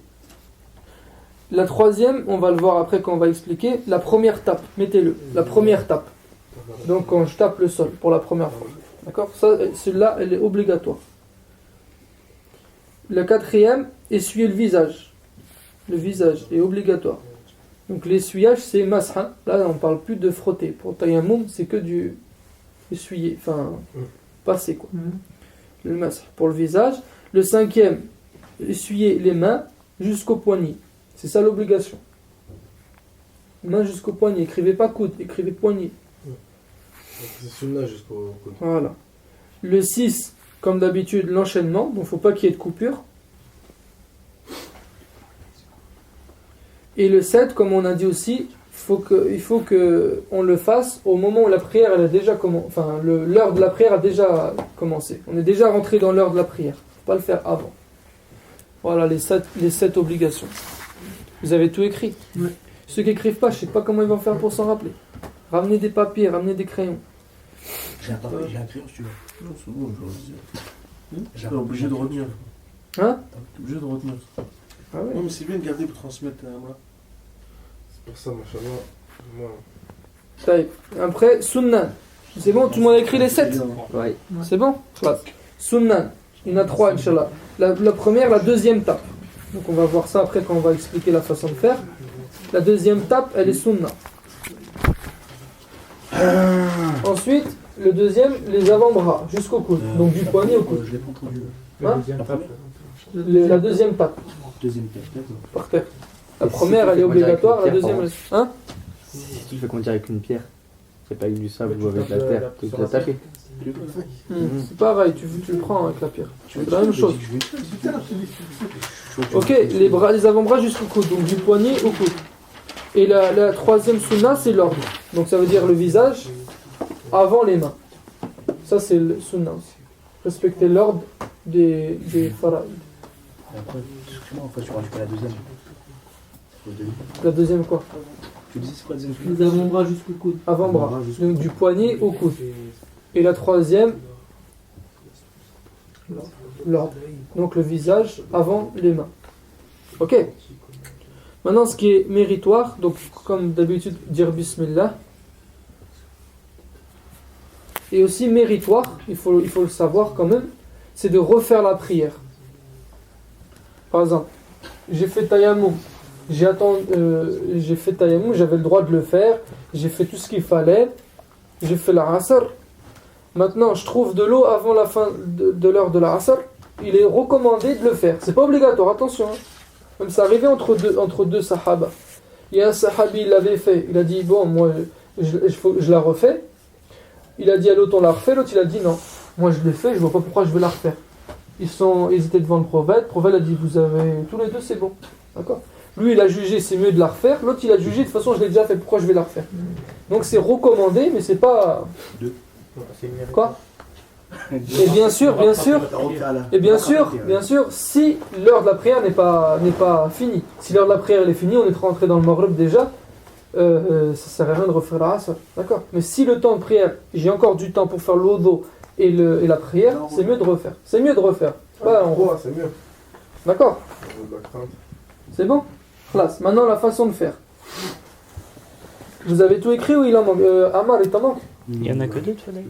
La troisième, on va le voir après quand on va expliquer. La première tape, mettez-le. La première tape. Donc quand je tape le sol pour la première fois. D'accord? Ça, celle-là, elle est obligatoire. La quatrième, essuyer le visage. Le visage est obligatoire. Donc l'essuyage, c'est masha. Là, on ne parle plus de frotter. Pour tayammum, c'est que du essuyer. Enfin, passer quoi. Le masha pour le visage. Le cinquième, essuyer les mains jusqu'au poignet. C'est ça l'obligation. Main jusqu'au poignet. Écrivez pas coude, écrivez poignet. C'est sunna jusqu'au coude. Voilà. Le 6, comme d'habitude, l'enchaînement. Donc il ne faut pas qu'il y ait de coupure. Et le 7, comme on a dit aussi, il faut que on le fasse au moment où la prière elle a déjà commencé. Enfin, l'heure de la prière a déjà commencé. On est déjà rentré dans l'heure de la prière. Il ne faut pas le faire avant. Voilà les 7 obligations. Vous avez tout écrit. Oui. Ceux qui n'écrivent pas, je ne sais pas comment ils vont faire pour s'en rappeler. Ramenez des papiers, ramenez des crayons. J'ai un papier, j'ai un crayon si tu veux. Non, c'est bon, je vais obligé de retenir. Hein? T'es obligé de retenir. Ah ouais. Non, mais c'est bien de garder pour transmettre à moi. C'est pour ça, machallah. Moi. Taïb. Après, Sunnan. C'est bon, tout le monde a écrit les 7? Ouais. C'est bon? Voilà. Sunnan. Il y en a 3, Inch'Allah. La première, la deuxième tape. Donc on va voir ça après quand on va expliquer la façon de faire. La deuxième tape, elle est Sunna. Ensuite, le deuxième, les avant-bras, jusqu'au coude. Donc du poignet au coude. Je l'ai pas entendu. Hein? Deuxième tape. La deuxième tape, Deuxième tâche, d'accord. par terre. La première, elle est obligatoire, la deuxième, elle est... Hein? Tu fais comment dire avec une pierre. C'est pas avec du sable ou avec la terre. Tu dois taper. C'est pareil, tu le prends avec la pierre. C'est la même chose. Ok, les avant-bras jusqu'au coude, donc du poignet au coude. Et la troisième sunna, c'est l'ordre. Donc ça veut dire le visage avant les mains. Ça, c'est le sunna aussi. Respecter l'ordre des faraïd. Après, excuse-moi, en fait, tu rajoutes pas la deuxième. La deuxième quoi? Tu disais, c'est quoi la deuxième? Les avant-bras jusqu'au coude. Avant-bras. Donc du poignet au coude. Et la troisième, l'ordre. Donc le visage avant les mains. Ok. Maintenant, ce qui est méritoire, donc comme d'habitude, dire Bismillah. Et aussi méritoire, il faut le savoir quand même, c'est de refaire la prière. Par exemple, j'ai fait tayammum, j'ai fait tayammum, j'avais le droit de le faire, j'ai fait tout ce qu'il fallait, j'ai fait la asr. Maintenant, je trouve de l'eau avant la fin de l'heure de la asr, il est recommandé de le faire. C'est pas obligatoire, attention. Hein. Même ça arrivait entre deux sahaba. Il y a un sahabi, il l'avait fait, il a dit, bon, moi, je la refais. Il a dit à l'autre, on la refait, l'autre il a dit, non, moi je l'ai fait, je vois pas pourquoi je vais la refaire. Ils étaient devant le prophète a dit, vous avez, tous les deux c'est bon. D'accord. Lui il a jugé, c'est mieux de la refaire, l'autre il a jugé, de toute façon je l'ai déjà fait, pourquoi je vais la refaire. Donc c'est recommandé, mais c'est pas... Quoi? Et bien sûr, si l'heure de la prière n'est pas finie, si l'heure de la prière elle est finie, on est rentré dans le maghrib déjà, ça sert à rien de refaire la asr, d'accord. Mais si le temps de prière, j'ai encore du temps pour faire l'odo et la prière, c'est mieux de refaire. C'est mieux de refaire. C'est mieux. D'accord. C'est bon. Classe. Maintenant la façon de faire. Vous avez tout écrit ou il en manque? Amar, il t'en manque? Il y en a que deux, tu vois.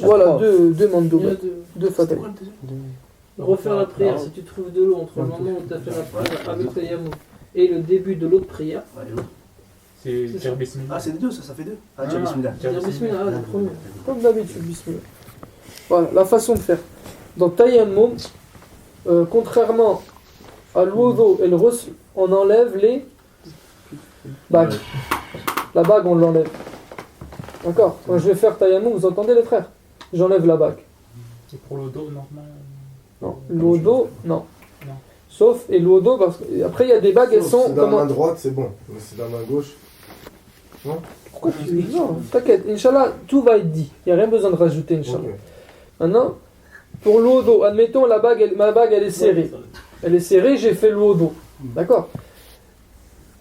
Voilà, deux mandouba. Deux fatales. Refaire la prière, si tu trouves de l'eau entre le moment où tu as fait la prière avec tayammum et le début de l'autre prière. C'est dire bismillah. Ah, c'est les deux, ça fait deux. Ah, dire bismillah. Dire bismillah, le premier. Comme d'habitude, bismillah. Voilà, la façon de faire. Dans tayammum, contrairement à l'oudo et le ghusl, on enlève les bagues. La bague, on l'enlève. D'accord. Quand je vais faire tayammum, vous entendez les frères? J'enlève la bague. C'est pour le dos normal. Non. L'odo, non. Sauf, et l'odo, parce que après il y a des bagues, elles sont... Si dans la main droite, c'est bon. Mais si dans la main gauche... Non. Pourquoi tu... Non, t'inquiète. Inch'Allah, tout va être dit. Il n'y a rien besoin de rajouter, Inch'Allah. Okay. Maintenant, pour l'odo, admettons, ma bague, elle est serrée. Elle est serrée, j'ai fait l'odo. D'accord.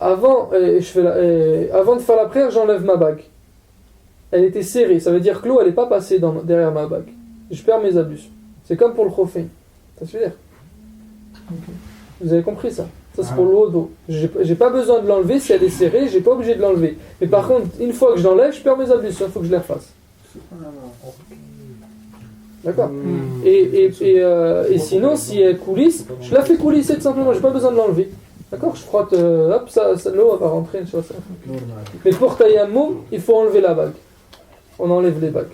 Avant de faire la prière, j'enlève ma bague. Elle était serrée, ça veut dire que l'eau, elle n'est pas passée derrière ma bague. Je perds mes ablutions. C'est comme pour le khofin. Ça se fait dire. Vous avez compris ça? Ça c'est pour l'odo. J'ai pas besoin de l'enlever, si elle est serrée, j'ai pas obligé de l'enlever. Mais par contre, une fois que je l'enlève, je perds mes ablutions, il faut que je les refasse. D'accord. Et sinon, si elle coulisse, je la fais coulisser tout simplement, j'ai pas besoin de l'enlever. D'accord. Je frotte, hop, l'eau va rentrer, une chose. Mais pour tayammum, il faut enlever la bague. On enlève les bagues.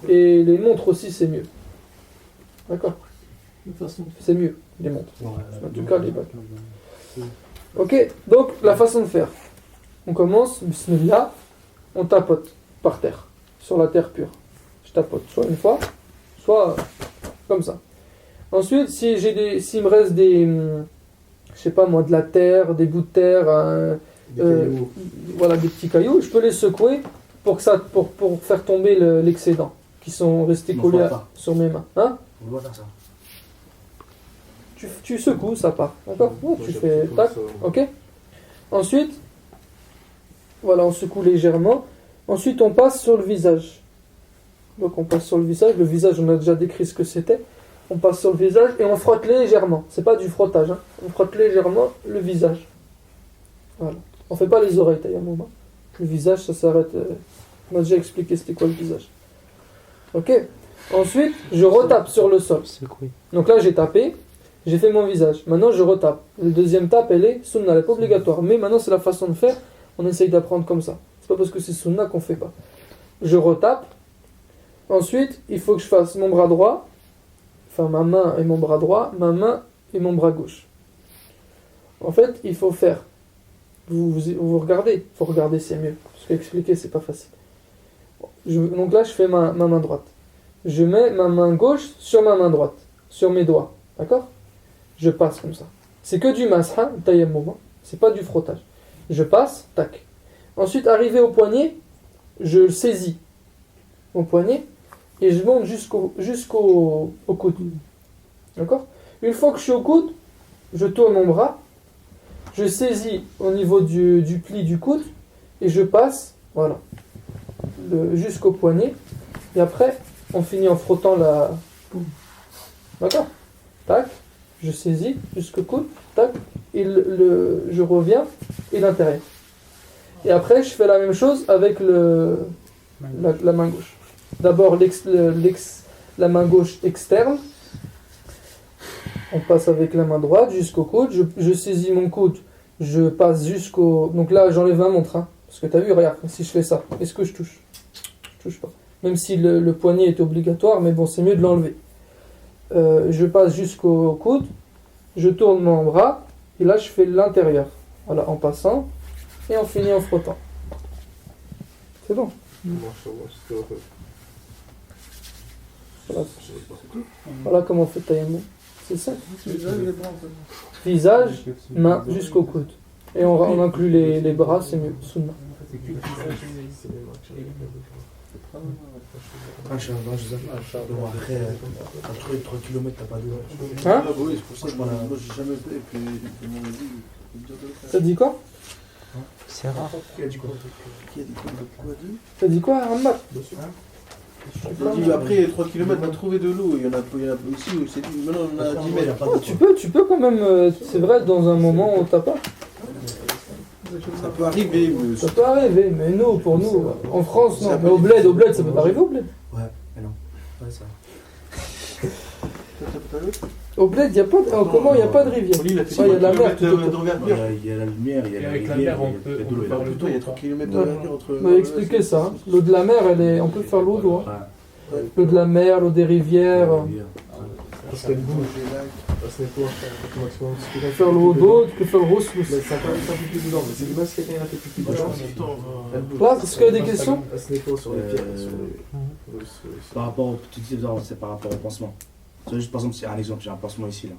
Et les montres aussi, c'est mieux. D'accord. C'est mieux, les montres. En tout cas, les bagues. Ok, donc la façon de faire. On commence, bismillah, on tapote par terre, sur la terre pure. Je tapote, soit une fois, soit comme ça. Ensuite, s'il me reste des, je sais pas moi, de la terre, des bouts de terre, voilà, des petits cailloux, je peux les secouer pour faire tomber l'excédent qui sont restés collés sur mes mains. Hein? On doit faire ça. Tu secoues, ça part. D'accord? Tu fais tac, ok? Ensuite, voilà, on secoue légèrement. Ensuite, on passe sur le visage. Donc, on passe sur le visage. Le visage, on a déjà décrit ce que c'était. On passe sur le visage et on frotte légèrement. C'est pas du frottage, hein. On frotte légèrement le visage. Voilà. On fait pas les oreilles, il y a un moment. Le visage, ça s'arrête. On a déjà expliqué c'était quoi le visage. Ok? Ensuite, je retape sur le sol. Donc là, j'ai tapé. J'ai fait mon visage. Maintenant, je retape. Le deuxième tape, elle est sunna, elle n'est pas obligatoire. Mais maintenant, c'est la façon de faire. On essaye d'apprendre comme ça. C'est pas parce que c'est sunna qu'on fait pas. Je retape. Ensuite, il faut que je fasse mon bras droit. Enfin, ma main et mon bras droit. Ma main et mon bras gauche. En fait, il faut faire Vous regardez. Il faut regarder, c'est mieux. Parce qu'expliquer, c'est pas facile. Donc là, je fais ma main droite. Je mets ma main gauche sur ma main droite. Sur mes doigts. D'accord? Je passe comme ça. C'est que du masha, tayammum. C'est pas du frottage. Je passe, tac. Ensuite, arrivé au poignet, je saisis mon poignet et je monte jusqu'au coude. D'accord? Une fois que je suis au coude, je tourne mon bras, je saisis au niveau du pli du coude et je passe, voilà, jusqu'au poignet. Et après, on finit en frottant la... D'accord? Tac, je saisis jusqu'au coude, tac, et je reviens et l'intérieur. Et après, je fais la même chose avec la main gauche. D'abord, la main gauche externe. On passe avec la main droite jusqu'au coude. Je saisis mon coude. Je passe jusqu'au... Donc là, j'enlève ma montre. Hein, parce que tu as vu, regarde, si je fais ça, est-ce que je touche? Je touche pas. Même si le poignet est obligatoire, mais bon, c'est mieux de l'enlever. Je passe jusqu'au coude. Je tourne mon bras. Et là, je fais l'intérieur. Voilà, en passant. Et on finit en frottant. C'est bon. Voilà comment on fait tayammum. C'est ça. Visage, main jusqu'au coude. Et on inclut les bras, c'est mieux. Sunna. Après, entre 3 km, t'as pas d'eau. Hein? Oui, c'est pour ça que moi, j'ai jamais fait. Et puis, mon avis, Ça dit quoi? C'est rare. Qui a dit quoi? Ça dit quoi, Ammar? Il dit, après 3 km, on va trouver de l'eau. Il y en a aussi, c'est dit, maintenant on a 10 mètres. Tu peux quand même, c'est vrai, dans un moment où t'as pas. Ça peut arriver. Ça peut arriver, mais nous, pour nous, en France, non. Mais au bled, ça peut pas arriver au bled. Ouais, mais non. Ouais, ça. Au bled, il n'y a pas de... comment il n'y a pas de rivière? Il y a de la mer tout autour. Il y a la lumière, il y a la Avec la rivière, mer, on peut faire le tour. Il y a 3 km de rivière entre. On va expliquer ça. Hein. L'eau de la mer, on peut faire l'eau d'eau. Hein. L'eau de la mer, l'eau des rivières. Parce qu'elle bouge. Ça se nettoie automatiquement. Tu peux faire l'eau d'eau, tu peux faire le rousse. Mais ça quand même un peu plus dedans. Mais c'est dommage si quelqu'un a fait plus dedans. Là, est-ce qu'il y a des questions? Elle se nettoie sur les pierres. Par rapport au petit c'est par rapport au pansement. C'est juste par exemple, c'est un exemple, j'ai un pansement ici là.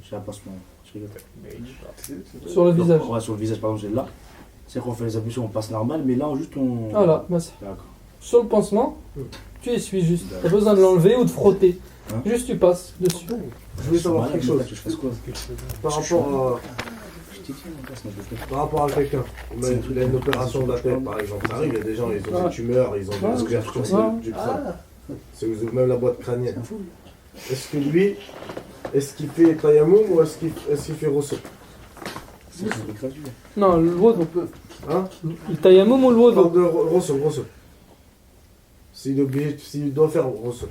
J'ai un pansement, je rigole. Sur le visage. Ouais, sur le visage par exemple, j'ai là. C'est qu'on fait les ablutions, on passe normal, mais là juste on. Voilà, bah c'est. D'accord. Sur le pansement, tu essuies juste. T'as besoin de l'enlever ou de frotter. Hein? Juste tu passes dessus. Je voulais savoir quelque chose. Je fasse quoi? Par rapport à quelqu'un, il a une opération de la tête par exemple, ça arrive, il y a des gens, ils ont des tumeurs, ils ont des ouvertures du crâne. C'est même la boîte crânienne. Est-ce que lui, est-ce qu'il fait tayammum ou est-ce qu'il fait rosso? Non, le wudu. Hein? Le tayammum ou le wudu? Parle de rosso. S'il doit faire rosso,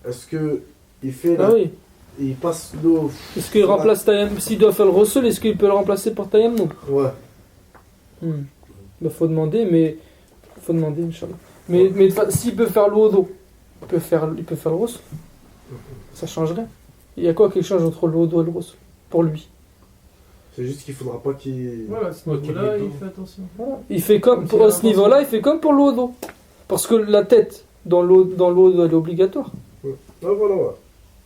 est-ce que il fait Ah oui. il passe l'eau? Est-ce qu'il remplace tayammum? S'il doit faire le rossel, est-ce qu'il peut le remplacer par tayammum? Ouais. Bah, faut demander, Inch'Allah. Mais s'il peut faire le wudu, il peut faire le rossel. Ça change rien. Il y a quoi qui change entre le wudu et le rossel pour lui? C'est juste qu'il faudra pas qu'il... Voilà, à ce niveau-là, il fait attention. Voilà. Il fait comme pour ce niveau-là, il fait comme pour le wudu. Parce que la tête dans l'eau elle est obligatoire. Ouais, voilà.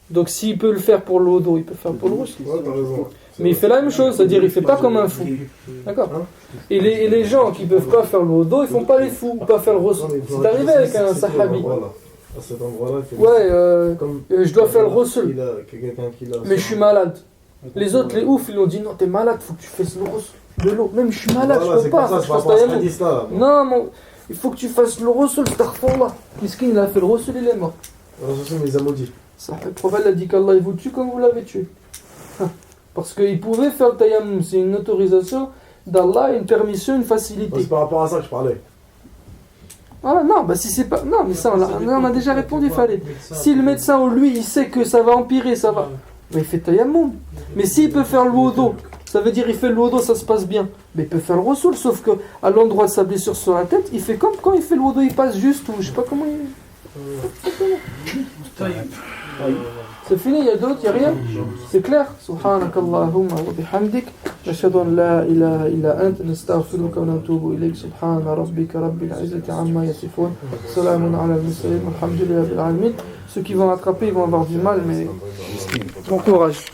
Donc s'il peut le faire pour le wudu, il peut le faire pour le rossel. Ouais, t'as raison. Mais il fait la même chose, c'est-à-dire il fait pas comme un fou. D'accord? Et les gens qui peuvent pas faire le wudu, ils font pas les fous, pas faire le rossel. C'est arrivé avec un sahabi. Voilà. À cet endroit-là, il fait je dois faire le rossel. Mais je suis malade. Les autres, les oufs, ils ont dit non, t'es malade, faut que tu fasses le rossel. De l'eau. Même je suis malade, je peux pas. Faut que je fasse tayammum. Non, il faut que tu fasses le rossel, astaghfirullah. Miskin, il a fait le rossel, il est mort. Mais ils ont maudit. Le prophète a dit qu'Allah il vous tue comme vous l'avez tué. Parce qu'il pouvait faire le tayammum, c'est une autorisation d'Allah, une permission, une facilité. C'est par rapport à ça que je parlais. Voilà, non, bah si c'est pas. Non, mais ça, on a déjà répondu, fallait. Si le médecin ou lui, il sait que ça va empirer, ça va. Mais il fait tayammum. Mais s'il peut faire le wudu, ça veut dire il fait le wudu, ça se passe bien. Mais il peut faire le rossel, sauf que à l'endroit de sa blessure sur la tête, il fait comme quand il fait le wudu, il passe juste ou je sais pas comment il. C'est fini, il y a d'autres, il n'y a rien. C'est clair. Subhanakallahumma wa bihamdik. نشهد أن لا إله إلا أنت نستغفرك ونتوب إليك سبحان ربك رب العزة عما يصفون سلام على المرسلين والحمد لله رب العالمين. Ceux qui vont attraper, ils vont avoir du mal, mais bon courage.